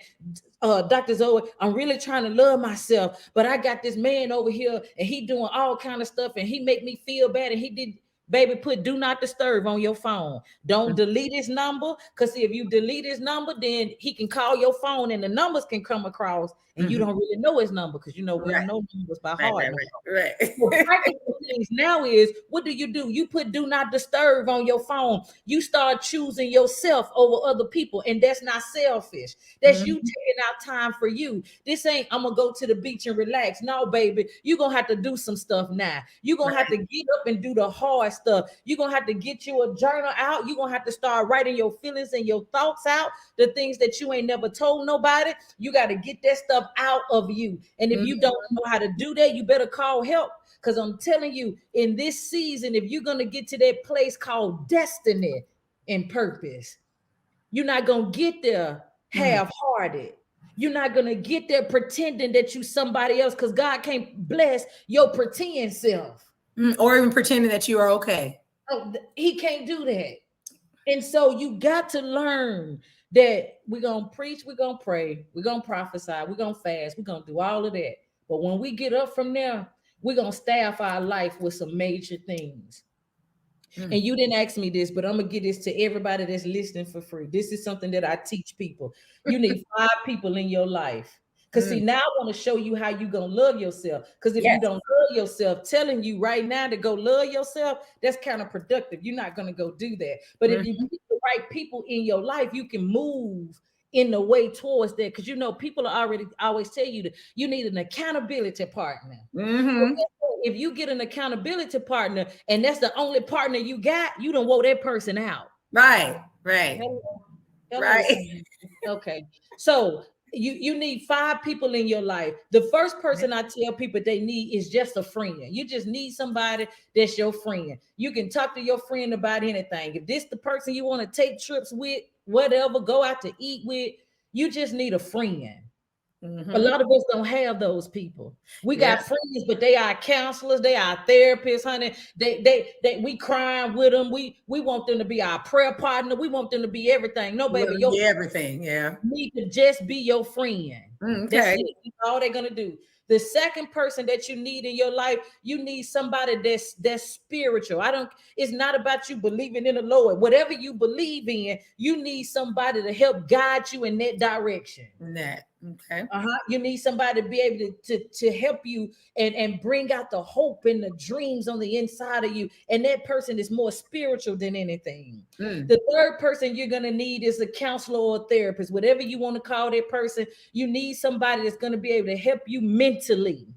Speaker 2: Dr. Zoe, I'm really trying to love myself, but I got this man over here and he doing all kind of stuff and he make me feel bad and he did. Baby, put do not disturb on your phone. Don't
Speaker 1: Mm.
Speaker 2: delete his number, because if you delete his number, then he can call your phone and the numbers can come across and you
Speaker 1: Mhm.
Speaker 2: don't really know his number, because you know we don't
Speaker 1: Right.
Speaker 2: know numbers by
Speaker 1: Right.
Speaker 2: heart
Speaker 1: Right.
Speaker 2: now.
Speaker 1: Right.
Speaker 2: Well,
Speaker 1: Right.
Speaker 2: practical things now is, what do? You put do not disturb on your phone. You start choosing yourself over other people, and that's not selfish. That's you
Speaker 1: Mhm.
Speaker 2: taking out time for you. This ain't I'm gonna go to the beach and relax. No, baby, you're gonna have to do some stuff now. You're gonna have
Speaker 1: Right.
Speaker 2: to get up and do the hard stuff. You're gonna have to get you a journal out. You're gonna have to start writing your feelings and your thoughts out, the things that you ain't never told nobody. You got to get that stuff out of you. And if you don't know how to do that, you better call help. Because I'm telling you, in this season, if you're gonna get to that place called destiny and purpose, you're not gonna get there half-hearted. You're not gonna get there pretending that you somebody else, because God can't bless your pretend self.
Speaker 1: Or even pretending that you are okay.
Speaker 2: Oh, he can't do that. And so you got to learn that we're gonna preach, we're gonna pray, we're gonna prophesy, we're gonna fast, we're gonna do all of that. But when we get up from there, we're gonna staff our life with some major things. And you didn't ask me this, but I'm gonna give this to everybody that's listening for free. This is something that I teach people. You need 5 people in your life. Because see, now I want to show you how you gonna love yourself. Because if you don't love yourself, telling you right now to go love yourself, that's counterproductive. You're not gonna go do that. But if you get the right people in your life, you can move in the way towards that. Because you know, people are already always tell you that you need an accountability partner. If you get an accountability partner and that's the only partner you got, you don't want that person out.
Speaker 1: Right.
Speaker 2: Hello?
Speaker 1: Right.
Speaker 2: Okay. So you need 5 people in your life. The first person I tell people they need is just a friend. You just need somebody that's your friend. You can talk to your friend about anything. If this the person you want to take trips with, whatever, go out to eat with, you just need a friend. A lot of us don't have those people. We got friends, but they are counselors, they are therapists, honey. They we crying with them. We want them to be our prayer partner. We want them to be everything. No, baby,
Speaker 1: everything.
Speaker 2: Need to just be your friend.
Speaker 1: Okay.
Speaker 2: That's it. All they're gonna do. The second person that you need in your life, you need somebody that's spiritual. It's not about you believing in the Lord. Whatever you believe in, you need somebody to help guide you in that direction.
Speaker 1: Okay.
Speaker 2: You need somebody to be able to help you and bring out the hope and the dreams on the inside of you. And that person is more spiritual than anything. The third person you're going to need is a counselor or a therapist, whatever you want to call that person. You need somebody that's going to be able to help you mentally.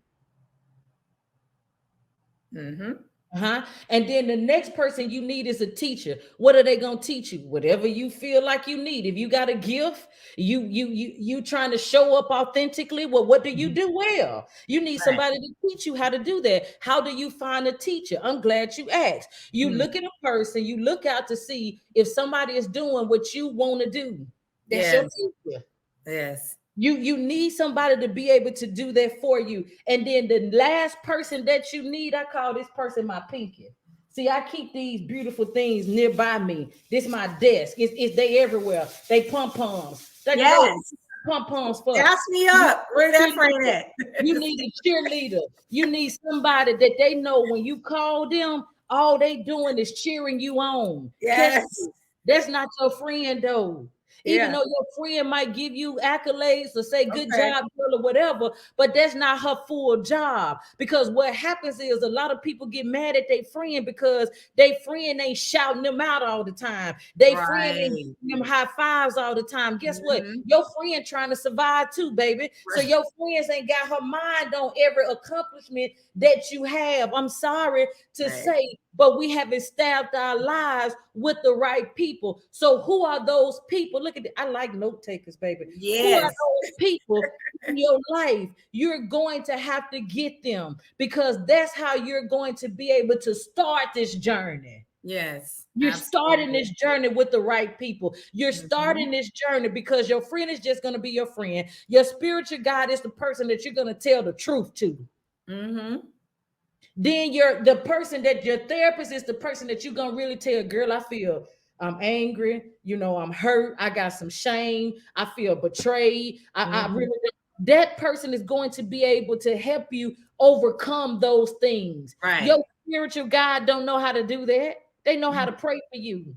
Speaker 2: And then the next person you need is a teacher. What are they gonna teach you? Whatever you feel like you need. If you got a gift, you trying to show up authentically. Well, what do you do well? You need somebody to teach you how to do that. How do you find a teacher? I'm glad you asked. You look at a person, you look out to see if somebody is doing what you want to do. That's your teacher.
Speaker 1: Yes.
Speaker 2: You need somebody to be able to do that for you. And then the last person that you need, I call this person my pinky. See, I keep these beautiful things nearby me. This is my desk. It's they everywhere. They pom-poms. Pom-poms for.
Speaker 1: Gas me up. Where that friend at?
Speaker 2: You need a cheerleader. You need somebody that they know when you call them, all they doing is cheering you on.
Speaker 1: Yes.
Speaker 2: That's not your friend though. Even though your friend might give you accolades or say good job, girl, or whatever, but that's not her full job. Because what happens is a lot of people get mad at their friend because their friend ain't shouting them out all the time. They friend ain't giving them high fives all the time. Guess what? Your friend trying to survive too, baby. So your friends ain't got her mind on every accomplishment that you have. I'm sorry to say, but we have established our lives with the right people. So who are those people? Look at it. I like note takers, baby.
Speaker 1: Yes.
Speaker 2: Who are those people in your life? You're going to have to get them because that's how you're going to be able to start this journey.
Speaker 1: Yes.
Speaker 2: You're starting this journey with the right people. You're starting this journey because your friend is just going to be your friend. Your spiritual guide is the person that you're going to tell the truth to. Then the person that your therapist is the person that you're gonna really tell, girl, I feel I'm angry, I'm hurt, I got some shame, I feel betrayed. I really, that person is going to be able to help you overcome those things. Your spiritual guide don't know how to do that. They know how to pray for you.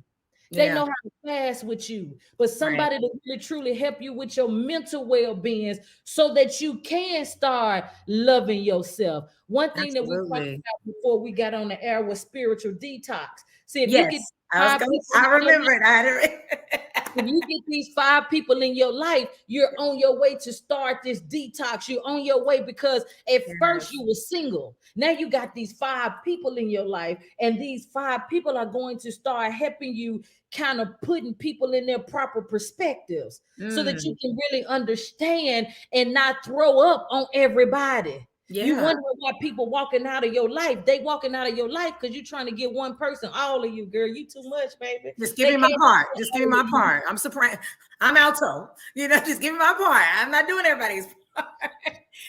Speaker 2: They know how to fast with you, but somebody to really truly help you with your mental well-being so that you can start loving yourself. One thing that we talked about before we got on the air was spiritual detox. See, if you get five people
Speaker 1: I
Speaker 2: in your
Speaker 1: remember it. I had
Speaker 2: if you get these five people in your life, you're on your way to start this detox. You're on your way because at first
Speaker 1: Yes.
Speaker 2: you were single. Now you got these five people in your life, and these five people are going to start helping you kind of putting people in their proper perspectives so that you
Speaker 1: Mm,
Speaker 2: can really understand and not throw up on everybody. You
Speaker 1: yeah.
Speaker 2: wonder why people walking out of your life. They walking out of your life because you're trying to get one person. All of you, girl, you too much, baby.
Speaker 1: Just give
Speaker 2: They
Speaker 1: me my
Speaker 2: can't
Speaker 1: part. Just give me
Speaker 2: handle all
Speaker 1: my
Speaker 2: of you.
Speaker 1: part. I'm surprised. I'm alto. Just give me my part. I'm not doing everybody's part.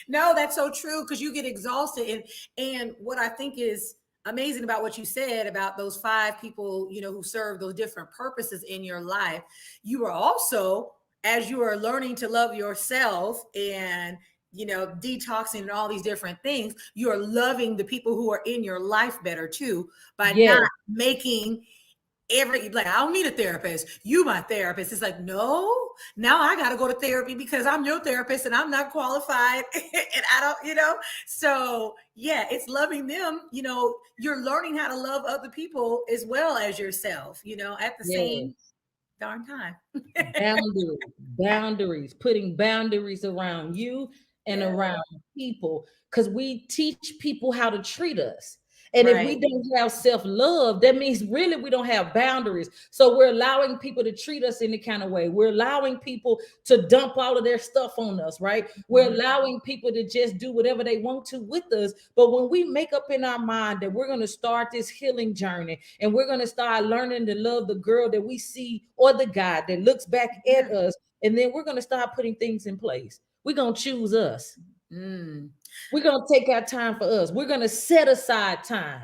Speaker 1: No, that's so true because you get exhausted. And what I think is amazing about what you said about those five people, who serve those different purposes in your life, you are also, as you are learning to love yourself and detoxing and all these different things, you are loving the people who are in your life better too by not
Speaker 2: Yes,
Speaker 1: making like, I don't need a therapist. You my therapist. It's like, no, now I got to go to therapy because I'm your therapist and I'm not qualified and I don't, so yeah, it's loving them. You're learning how to love other people as well as yourself, at the same
Speaker 2: yes.
Speaker 1: darn time.
Speaker 2: Boundaries, putting boundaries around you and
Speaker 1: Yeah.
Speaker 2: around people because we teach people how to treat us. And if we
Speaker 1: Right.
Speaker 2: don't have self-love, that means really we don't have boundaries. So we're allowing people to treat us any kind of way. We're allowing people to dump all of their stuff on us, right? We're
Speaker 1: Mhm.
Speaker 2: allowing people to just do whatever they want to with us. But when we make up in our mind that we're going to start this healing journey and we're going to start learning to love the girl that we see or the guy that looks back
Speaker 1: Yeah.
Speaker 2: at us, and then we're going to start putting things in place. We're going to choose us.
Speaker 1: Mm.
Speaker 2: We're going to take our time for us. We're going to set aside time.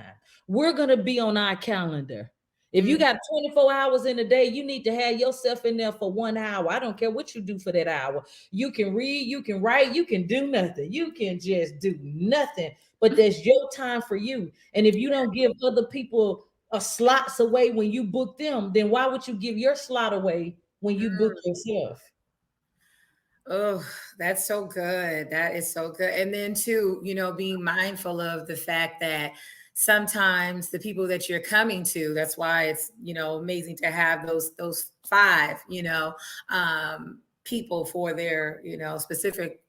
Speaker 2: We're going to be on our calendar. If you
Speaker 1: Mm.
Speaker 2: got 24 hours in a day, you need to have yourself in there for 1 hour. I don't care what you do for that hour. You can read, you can write, you can do nothing. You can just do nothing. But that's your time for you. And if you don't give other people a slots away when you book them, then why would you give your slot away when you book yourself?
Speaker 1: Oh, that's so good. That is so good. And then too, being mindful of the fact that sometimes the people that you're coming to, that's why it's, amazing to have those five, people for their, specific,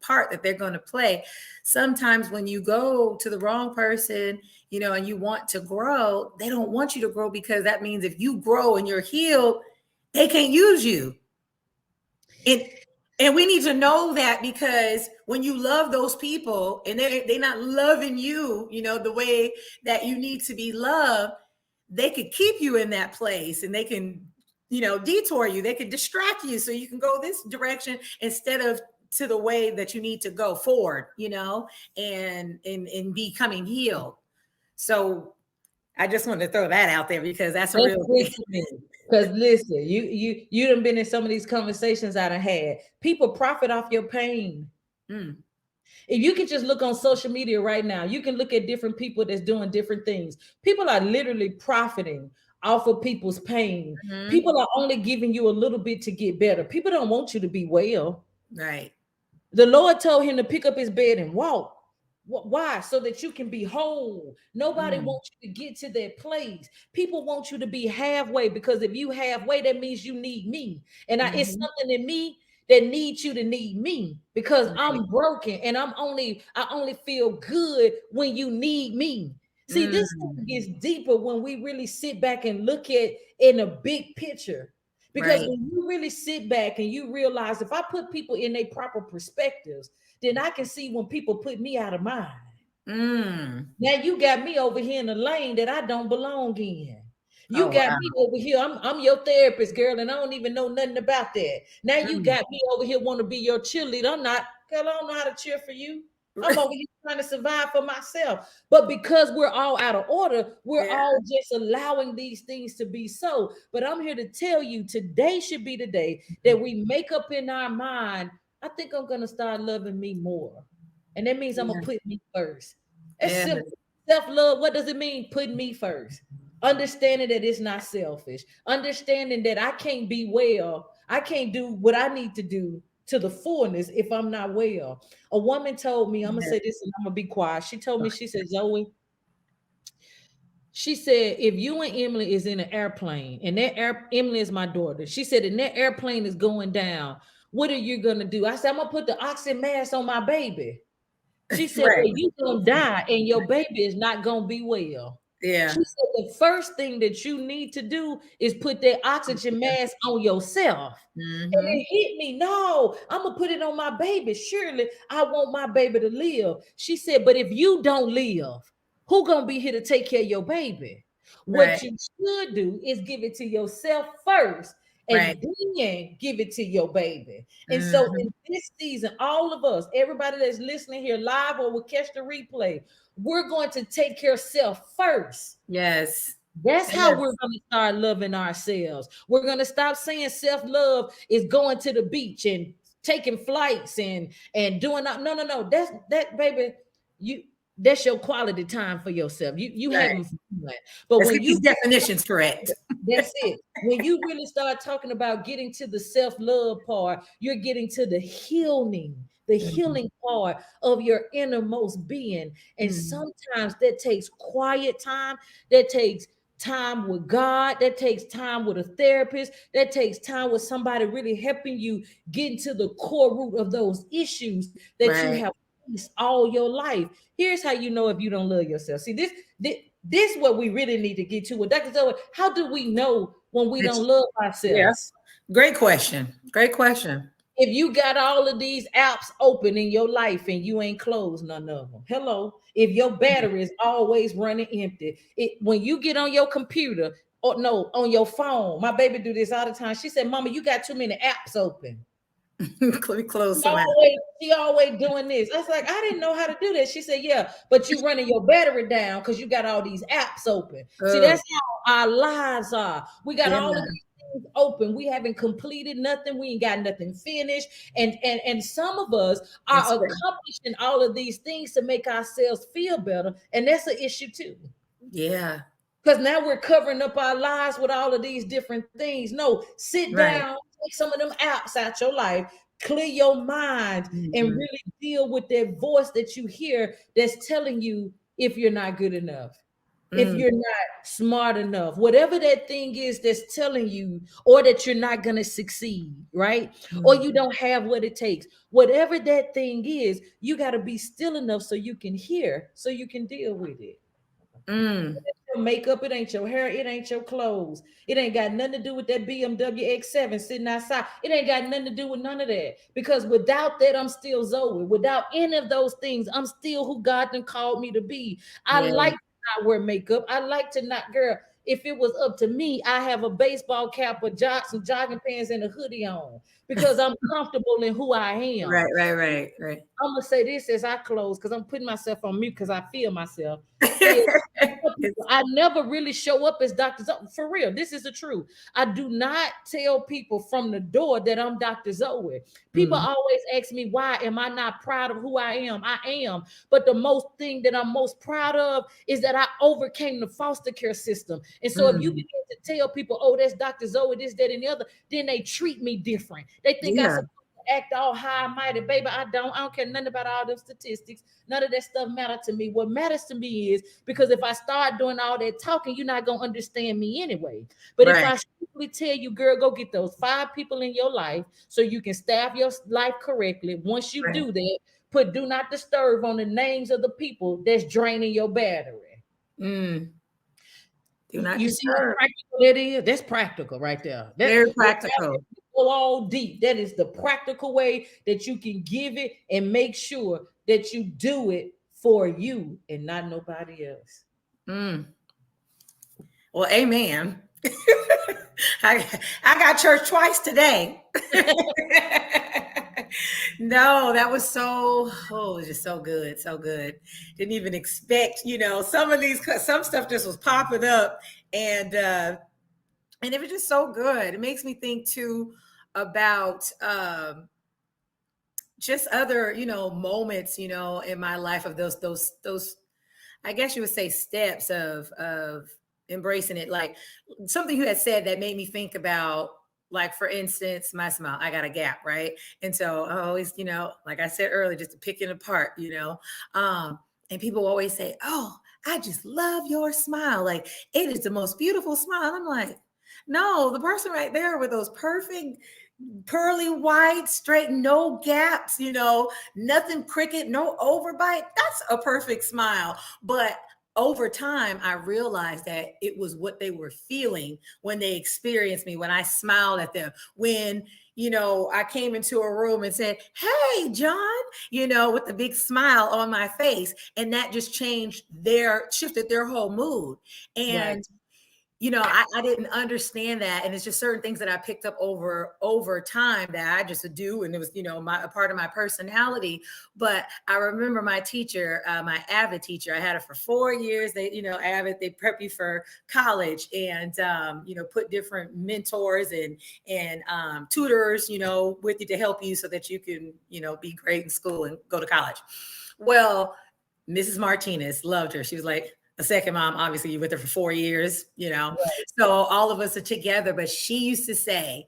Speaker 1: part that they're going to play. Sometimes when you go to the wrong person, and you want to grow, they don't want you to grow because that means if you grow and you're healed, they can't use you. And we need to know that because when you love those people and they're not loving you, the way that you need to be loved, they could keep you in that place and they can, detour you. They could distract you so you can go this direction instead of to the way that you need to go forward, and becoming healed. So I just wanted to throw that out there because that's a
Speaker 2: That's
Speaker 1: real
Speaker 2: good
Speaker 1: thing.
Speaker 2: to me. Because listen, you done been in some of these conversations I done had. People profit off your pain.
Speaker 1: Mm,
Speaker 2: If you can just look on social media right now, you can look at different people that's doing different things. People are literally profiting off of people's pain.
Speaker 1: mhm.
Speaker 2: People are only giving you a little bit to get better. People don't want you to be well.
Speaker 1: Right.
Speaker 2: The Lord told him to pick up his bed and walk. Why? So that you can be whole. Nobody
Speaker 1: Mm,
Speaker 2: wants you to get to that place. People want you to be halfway because if you halfway, that means you need me. And it's
Speaker 1: mhm.
Speaker 2: something in me that needs you to need me because
Speaker 1: Right.
Speaker 2: I'm broken and I only feel good when you need me. See, this thing
Speaker 1: Mm,
Speaker 2: gets deeper when we really sit back and look at in a big picture. Because
Speaker 1: right.
Speaker 2: when you really sit back and you realize if I put people in their proper perspectives, then I can see when people put me out of mind.
Speaker 1: Mm.
Speaker 2: Now you got me over here in a lane that I don't belong in. You
Speaker 1: Oh,
Speaker 2: got
Speaker 1: wow.
Speaker 2: me over here. I'm your therapist, girl, and I don't even know nothing about that. Now you
Speaker 1: Mm.
Speaker 2: got me over here want to be your cheerleader. I'm not, girl, I don't know how to cheer for you. I'm over here trying to survive for myself. But because we're all out of order, we're
Speaker 1: Yeah.
Speaker 2: all just allowing these things to be so. But I'm here to tell you today should be the day that we make up in our mind. I think I'm gonna start loving me more. And that means I'm gonna
Speaker 1: Yeah.
Speaker 2: put me first. It's
Speaker 1: Yeah.
Speaker 2: simple. Self-love, what does it mean? Putting me first. Understanding that it's not selfish. Understanding that I can't be well. I can't do what I need to do to the fullness if I'm not well. A woman told me, I'm gonna
Speaker 1: Yeah.
Speaker 2: say this and I'm gonna be quiet. She told me, she said, Zoe, She said, if you and Emily is in an airplane, and Emily is my daughter. She said, and that airplane is going down, what are you gonna do? I said, I'm gonna put the oxygen mask on my baby. She said,
Speaker 1: Right.
Speaker 2: well, you gonna die and your baby is not gonna be well. She
Speaker 1: Yeah.
Speaker 2: said the first thing that you need to do is put that oxygen mask on yourself. And
Speaker 1: Mm-hmm.
Speaker 2: it hit me. No, I'm gonna put it on my baby. Surely I want my baby to live. She said, but if you don't live, who gonna be here to take care of your baby?
Speaker 1: Right.
Speaker 2: What you should do is give it to yourself first
Speaker 1: Right.
Speaker 2: and then give it to your baby. And so
Speaker 1: Mm-hmm.
Speaker 2: in this season, all of us, everybody that's listening here live or will catch the replay, we're going to take care of self first.
Speaker 1: Yes.
Speaker 2: That's how we're
Speaker 1: Yes.
Speaker 2: going to start loving ourselves. We're going to stop saying self-love is going to the beach and taking flights and doing that. No, no, no. That baby, you that's your quality time for yourself. You
Speaker 1: Right.
Speaker 2: having fun. But
Speaker 1: Let's
Speaker 2: when
Speaker 1: get these
Speaker 2: you
Speaker 1: definitions correct.
Speaker 2: that's it. When you really start talking about getting to the self-love part, you're getting to the
Speaker 1: Mhm.
Speaker 2: healing part of your innermost being. And
Speaker 1: Mm.
Speaker 2: sometimes that takes quiet time, that takes time with God, that takes time with a therapist, that takes time with somebody really helping you get into the core root of those issues that you
Speaker 1: Right.
Speaker 2: have faced all your life. Here's how you know if you don't love yourself. See, this what we really need to get to with Dr. Zoe. How do we know when we don't
Speaker 1: It's
Speaker 2: love ourselves?
Speaker 1: yes. Great question. Great question.
Speaker 2: If you got all of these apps open in your life and you ain't closed none of them, hello. If your battery is always running empty, when you get on your computer or no on your phone, my baby do this all the time. She said, "Mama, you got too many apps open."
Speaker 1: Let me close
Speaker 2: She
Speaker 1: some out.
Speaker 2: always, she always doing this. I was like, I didn't know how to do that. She said, yeah, but you running your battery down because you got all these apps open. See,
Speaker 1: Oh,
Speaker 2: that's how our lives are. We got
Speaker 1: yeah.
Speaker 2: all of these things open. We haven't completed nothing. We ain't got nothing finished. And some of us
Speaker 1: That's
Speaker 2: are
Speaker 1: right.
Speaker 2: accomplishing all of these things to make ourselves feel better. And that's an issue too.
Speaker 1: Yeah.
Speaker 2: Because now we're covering up our lives with all of these different things. No, sit
Speaker 1: Right.
Speaker 2: down, take some of them apps out your life, clear your mind, and
Speaker 1: Mhm.
Speaker 2: really deal with that voice that you hear that's telling you if you're not good enough, if
Speaker 1: Mm.
Speaker 2: you're not smart enough, whatever that thing is that's telling you, or that you're not going to succeed, right? Or
Speaker 1: Mm.
Speaker 2: you don't have what it takes. Whatever that thing is, you got to be still enough so you can hear, so you can deal with it.
Speaker 1: Mm.
Speaker 2: Your makeup, it ain't your hair, it ain't your clothes. It ain't got nothing to do with that BMW X7 sitting outside. It ain't got nothing to do with none of that. Because without that, I'm still Zoe. Without any of those things, I'm still who God done called me to be. I
Speaker 1: Yeah.
Speaker 2: like to not wear makeup. I like to not, girl. If it was up to me, I have a baseball cap, some jogging pants, and a hoodie on because I'm comfortable in who I am.
Speaker 1: Right. Right. Right. Right.
Speaker 2: I'm gonna say this as I close because I'm putting myself on mute because I feel myself. Is
Speaker 1: It's,
Speaker 2: I never really show up as Dr. Zoe. For real, this is the truth. I do not tell people from the door that I'm Dr. Zoe. People
Speaker 1: mm.
Speaker 2: always ask me, why am I not proud of who I am? I am. But the most thing that I'm most proud of is that I overcame the foster care system. And so if you
Speaker 1: Mm.
Speaker 2: begin to tell people, oh, that's Dr. Zoe, this, that, and the other, then they treat me different. They think I
Speaker 1: Yeah.
Speaker 2: supposed to act all high and mighty. Baby, I don't. I don't care nothing about all them statistics. None of that stuff matter to me. What matters to me is because if I start doing all that talking, you're not gonna understand me anyway. But if
Speaker 1: Right.
Speaker 2: I simply tell you, girl, go get those 5 people in your life so you can staff your life correctly. Once you
Speaker 1: Right.
Speaker 2: do that, put do not disturb on the names of the people that's draining your battery.
Speaker 1: Mm. Do not
Speaker 2: You see how
Speaker 1: disturb.
Speaker 2: practical that is? That's practical right there. That
Speaker 1: Very
Speaker 2: without
Speaker 1: practical.
Speaker 2: go all deep. That is the practical way that you can give it and make sure that you do it for you and not nobody else.
Speaker 1: Mm. Well, amen. I, I got church twice today. No, that was so, oh, it was just so good, so good. Didn't even expect, some of these, some stuff just was popping up, and it was just so good. It makes me think too about just other, moments, in my life of those I guess you would say steps of embracing it. Like something you had said that made me think about, like for instance, my smile. I got a gap, right? And so I always, like I said earlier, just to pick it apart, and people always say, "Oh, I just love your smile. Like, it is the most beautiful smile. I'm like, no, the person right there with those perfect pearly white, straight, no gaps, nothing crooked, no overbite. That's a perfect smile. But over time, I realized that it was what they were feeling when they experienced me, when I smiled at them, when I came into a room and said, "Hey, John," with a big smile on my face. And that just shifted their whole mood.
Speaker 2: Right.
Speaker 1: And I didn't understand that, and it's just certain things that I picked up over time that I just do, and it was a part of my personality. But I remember my teacher, my Avid teacher. I had her for 4 years. They, Avid, they prep you for college, and put different mentors and tutors, with you to help you so that you can be great in school and go to college. Well, Mrs. Martinez, loved her. She was like a second mom. Obviously, you with her for 4 years,
Speaker 2: Right.
Speaker 1: so all of us are together. But she used to say,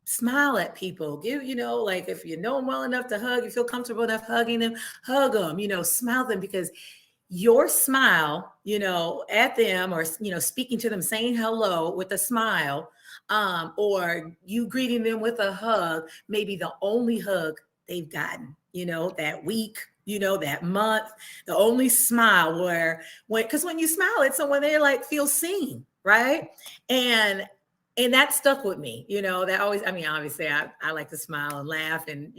Speaker 1: smile at people. Give, like, if you know them well enough to hug, you feel comfortable enough hugging them, hug them, smile them, because your smile, at them, or speaking to them, saying hello with a smile, or you greeting them with a hug, maybe the only hug they've gotten, that week, that month, the only smile because when you smile at someone, they like feel seen, right? And that stuck with me, that always, I mean, obviously I like to smile and laugh and,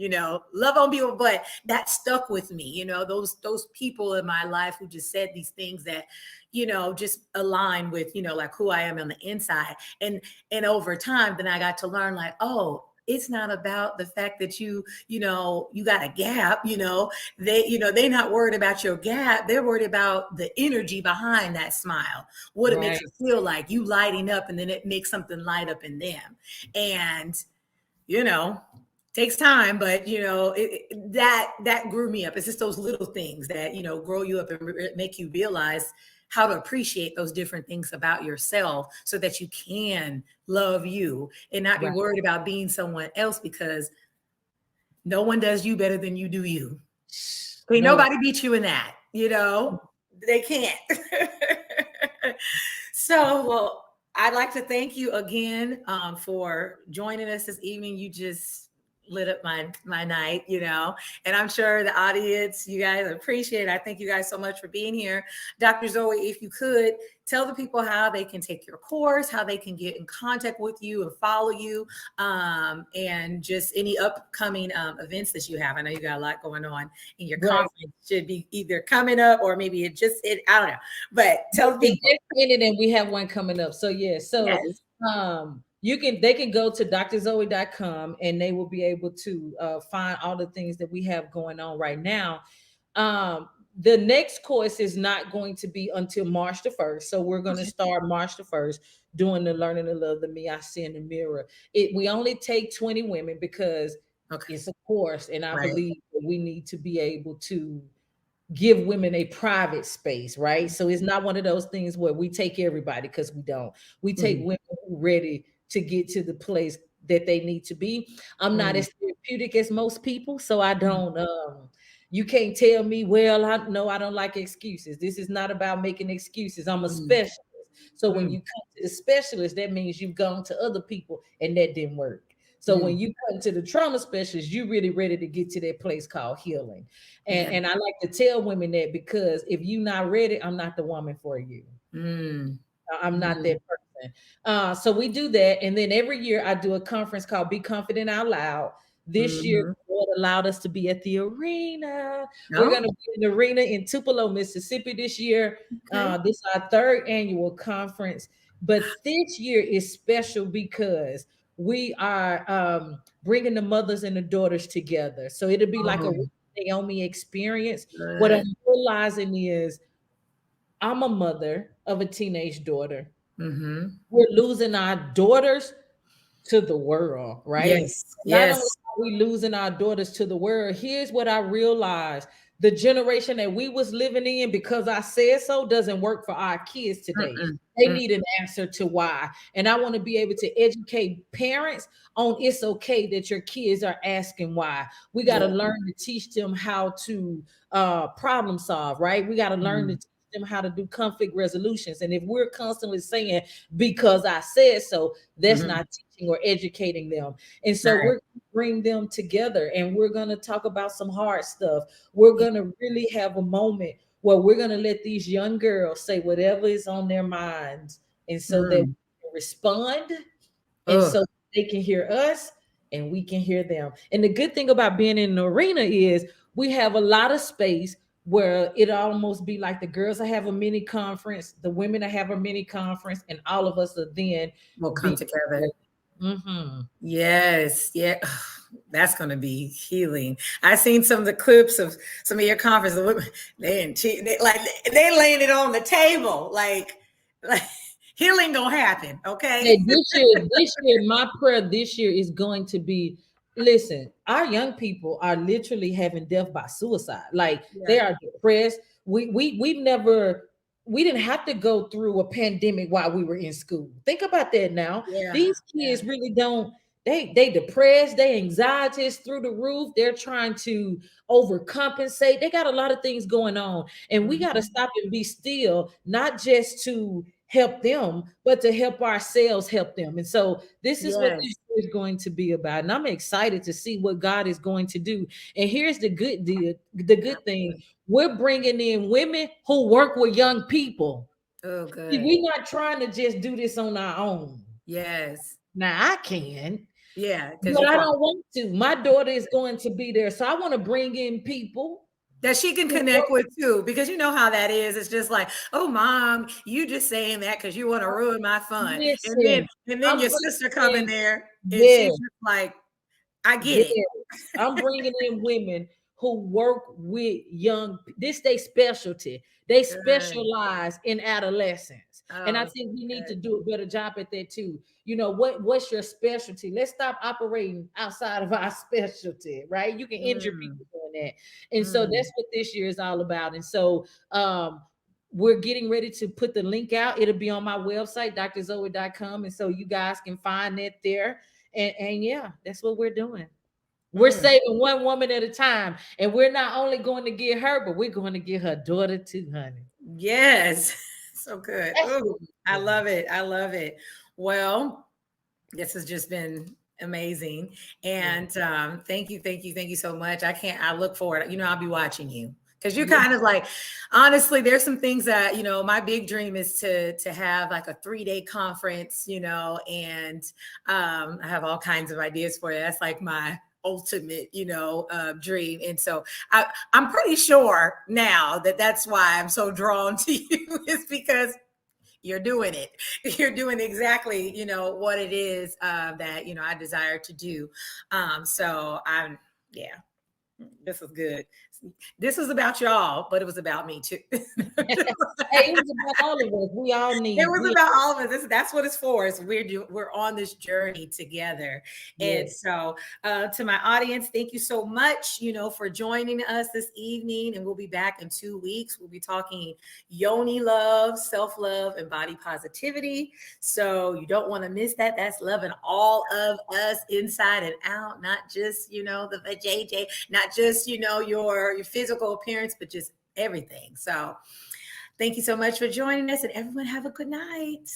Speaker 1: love on people, but that stuck with me, those people in my life who just said these things that, just align with, like who I am on the inside. And over time, then I got to learn, like, oh, it's not about the fact that you got a gap, they're not worried about your gap. They're worried about the energy behind that smile, what it makes
Speaker 2: Right.
Speaker 1: it feel like, you lighting up, and then it makes something light up in them. And takes time, but that grew me up. It's just those little things that grow you up and make you realize how to appreciate those different things about yourself, so that you can love you and not be
Speaker 2: Right.
Speaker 1: worried about being someone else, because no one does you better than you do you. Okay,
Speaker 2: No.
Speaker 1: nobody beats you in that, they can't. So, well, I'd like to thank you again, for joining us this evening. You just lit up my night, and I'm sure the audience, you guys appreciate it. I thank you guys so much for being here. Dr. Zoe, if you could tell the people how they can take your course, how they can get in contact with you and follow you, and just any upcoming events that you have. I know you got a lot going on, and your
Speaker 2: Right.
Speaker 1: conference should be either coming up, or maybe I don't know. But tell the
Speaker 2: It
Speaker 1: people.
Speaker 2: just ended and we have one coming up. So yeah, so
Speaker 1: Yes.
Speaker 2: they can go to drzoe.com and they will be able to find all the things that we have going on right now. Um, the next course is not going to be until March the 1st. So we're going to
Speaker 1: Okay.
Speaker 2: start March the 1st doing the learning to love the me I see in the mirror. We only take 20 women because
Speaker 1: Okay.
Speaker 2: it's a course, and I
Speaker 1: Right.
Speaker 2: believe that we need to be able to give women a private space, right? So it's not one of those things where we take everybody, because we don't. We take
Speaker 1: Mhm.
Speaker 2: women who ready to get to the place that they need to be. I'm not
Speaker 1: Mm.
Speaker 2: as therapeutic as most people, so I
Speaker 1: Mm.
Speaker 2: don't you can't tell me, well, I know I don't like excuses. This is not about making excuses. I'm a
Speaker 1: Mm.
Speaker 2: specialist. So when
Speaker 1: Mm.
Speaker 2: you come to the specialist, that means you've gone to other people and that didn't work. So when
Speaker 1: Mm.
Speaker 2: you come to the trauma specialist, you're really ready to get to that place called healing.
Speaker 1: Yeah.
Speaker 2: And I like to tell women that, because if you're not ready, I'm not the woman for you.
Speaker 1: Mm.
Speaker 2: I'm not
Speaker 1: Mm.
Speaker 2: that person. So we do that. And then every year I do a conference called Be Confident Out Loud. This year,
Speaker 1: Mhm.
Speaker 2: God allowed us to be at the arena. We're
Speaker 1: No?
Speaker 2: going to be in the arena in Tupelo, Mississippi this year.
Speaker 1: Okay.
Speaker 2: This is our third annual conference. But this year is special because we are bringing the mothers and the daughters together. So it'll be like a
Speaker 1: Oh,
Speaker 2: Naomi experience. What
Speaker 1: good.
Speaker 2: I'm realizing is I'm a mother of a teenage daughter.
Speaker 1: Mhm.
Speaker 2: We're losing our daughters to the world, right?
Speaker 1: Yes.
Speaker 2: Not only
Speaker 1: Yes.
Speaker 2: we losing our daughters to the world. Here's what I realized. The generation that we was living in, because I said so, doesn't work for our kids today.
Speaker 1: Mm-mm,
Speaker 2: They
Speaker 1: mm,
Speaker 2: need an answer to why. And I want to be able to educate parents on it's okay that your kids are asking why. We got to
Speaker 1: yeah.
Speaker 2: learn to teach them how to problem solve, right? We got to learn to
Speaker 1: Mm,
Speaker 2: teach them how to do conflict resolutions. And if we're constantly saying, because I said so, that's
Speaker 1: mhm.
Speaker 2: not teaching or educating them. And so
Speaker 1: Right.
Speaker 2: we're going to bring them together and we're going to talk about some hard stuff. We're going to really have a moment where we're going to let these young girls say whatever is on their minds, and so that we
Speaker 1: Mm.
Speaker 2: can respond, and
Speaker 1: Oh,
Speaker 2: so they can hear us and we can hear them. And the good thing about being in an arena is we have a lot of space where it almost be like the girls that have a mini conference, the women that have a mini conference, and all of us are then
Speaker 1: we'll come
Speaker 2: be
Speaker 1: together.
Speaker 2: mm-hmm.
Speaker 1: Yes, yeah, that's gonna be healing. I seen some of the clips of some of your conferences. The women, they laying it on the table, like healing gonna happen.
Speaker 2: Hey,
Speaker 1: Okay.
Speaker 2: this year, my prayer this year is going to be, listen, our young people are literally having death by suicide. Like
Speaker 1: Yeah,
Speaker 2: they are depressed. We didn't have to go through a pandemic while we were in school. Think about that now.
Speaker 1: yeah,
Speaker 2: These
Speaker 1: yeah.
Speaker 2: kids really don't, they depressed, their anxiety is through the roof. They're trying to overcompensate. They got a lot of things going on. And we got to
Speaker 1: Mhm.
Speaker 2: stop and be still, not just to help them, but to help ourselves help them. And so this is what this
Speaker 1: Yes.
Speaker 2: is going to be about. And I'm excited to see what God is going to do. And here's the good deal, the good thing. We're bringing in women who work with young people.
Speaker 1: Oh,
Speaker 2: See,
Speaker 1: good.
Speaker 2: we're not trying to just do this on our own.
Speaker 1: Yes.
Speaker 2: Now I can,
Speaker 1: Yeah, because
Speaker 2: but
Speaker 1: you
Speaker 2: I
Speaker 1: qualify.
Speaker 2: don't want to. My daughter is going to be there. So I want to bring in people
Speaker 1: That she can
Speaker 2: who
Speaker 1: connect
Speaker 2: work.
Speaker 1: with too, because you know how that is. It's just like, oh, mom, you just saying that because you want to ruin my fun, and then
Speaker 2: Listen,
Speaker 1: and then
Speaker 2: I'm
Speaker 1: your
Speaker 2: bringing
Speaker 1: sister coming
Speaker 2: in,
Speaker 1: there, and
Speaker 2: yeah.
Speaker 1: she's just like, I get
Speaker 2: Yeah,
Speaker 1: it.
Speaker 2: I'm bringing in women who work with young. This they specialty. They
Speaker 1: Good.
Speaker 2: specialize in adolescence, and I
Speaker 1: Oh,
Speaker 2: think we need to
Speaker 1: good.
Speaker 2: do a better job at that too. You know what's your specialty? Let's stop operating outside of our specialty, right? You can injure
Speaker 1: Mm,
Speaker 2: people doing that, and so
Speaker 1: mm.
Speaker 2: that's what this year is all about. And so we're getting ready to put the link out. It'll be on my website, drzoe.com, and so you guys can find it there. And yeah, that's what we're doing. We're
Speaker 1: Mm.
Speaker 2: saving one woman at a time. And we're not only going to get her, but we're going to get her daughter too, honey.
Speaker 1: Yes, so good.
Speaker 2: That's
Speaker 1: Oh,
Speaker 2: what
Speaker 1: I
Speaker 2: we're doing.
Speaker 1: love it. I love it. Well, this has just been amazing.
Speaker 2: Yeah.
Speaker 1: And thank you so much. I look forward. I'll be watching you because you
Speaker 2: Yeah.
Speaker 1: kind of like, honestly, there's some things that, my big dream is to have like a 3-day conference, and I have all kinds of ideas for you. That's like my ultimate, dream. And so I'm pretty sure now that that's why I'm so drawn to you is because you're doing it. You're doing exactly, what it is that I desire to do. So I'm, yeah, this is good. This was about y'all, but it was about me too.
Speaker 2: Hey, it was about all of us. We all
Speaker 1: It
Speaker 2: need.
Speaker 1: was
Speaker 2: We
Speaker 1: about all of us. That's what it's for. We're on this journey together. And
Speaker 2: yes.
Speaker 1: so, to my audience, thank you so much, for joining us this evening. And we'll be back in 2 weeks. We'll be talking yoni love, self love, and body positivity. So you don't want to miss that. That's loving all of us inside and out, not just the JJ, not just your physical appearance, but just everything. So. Thank you so much for joining us, and everyone have a good night.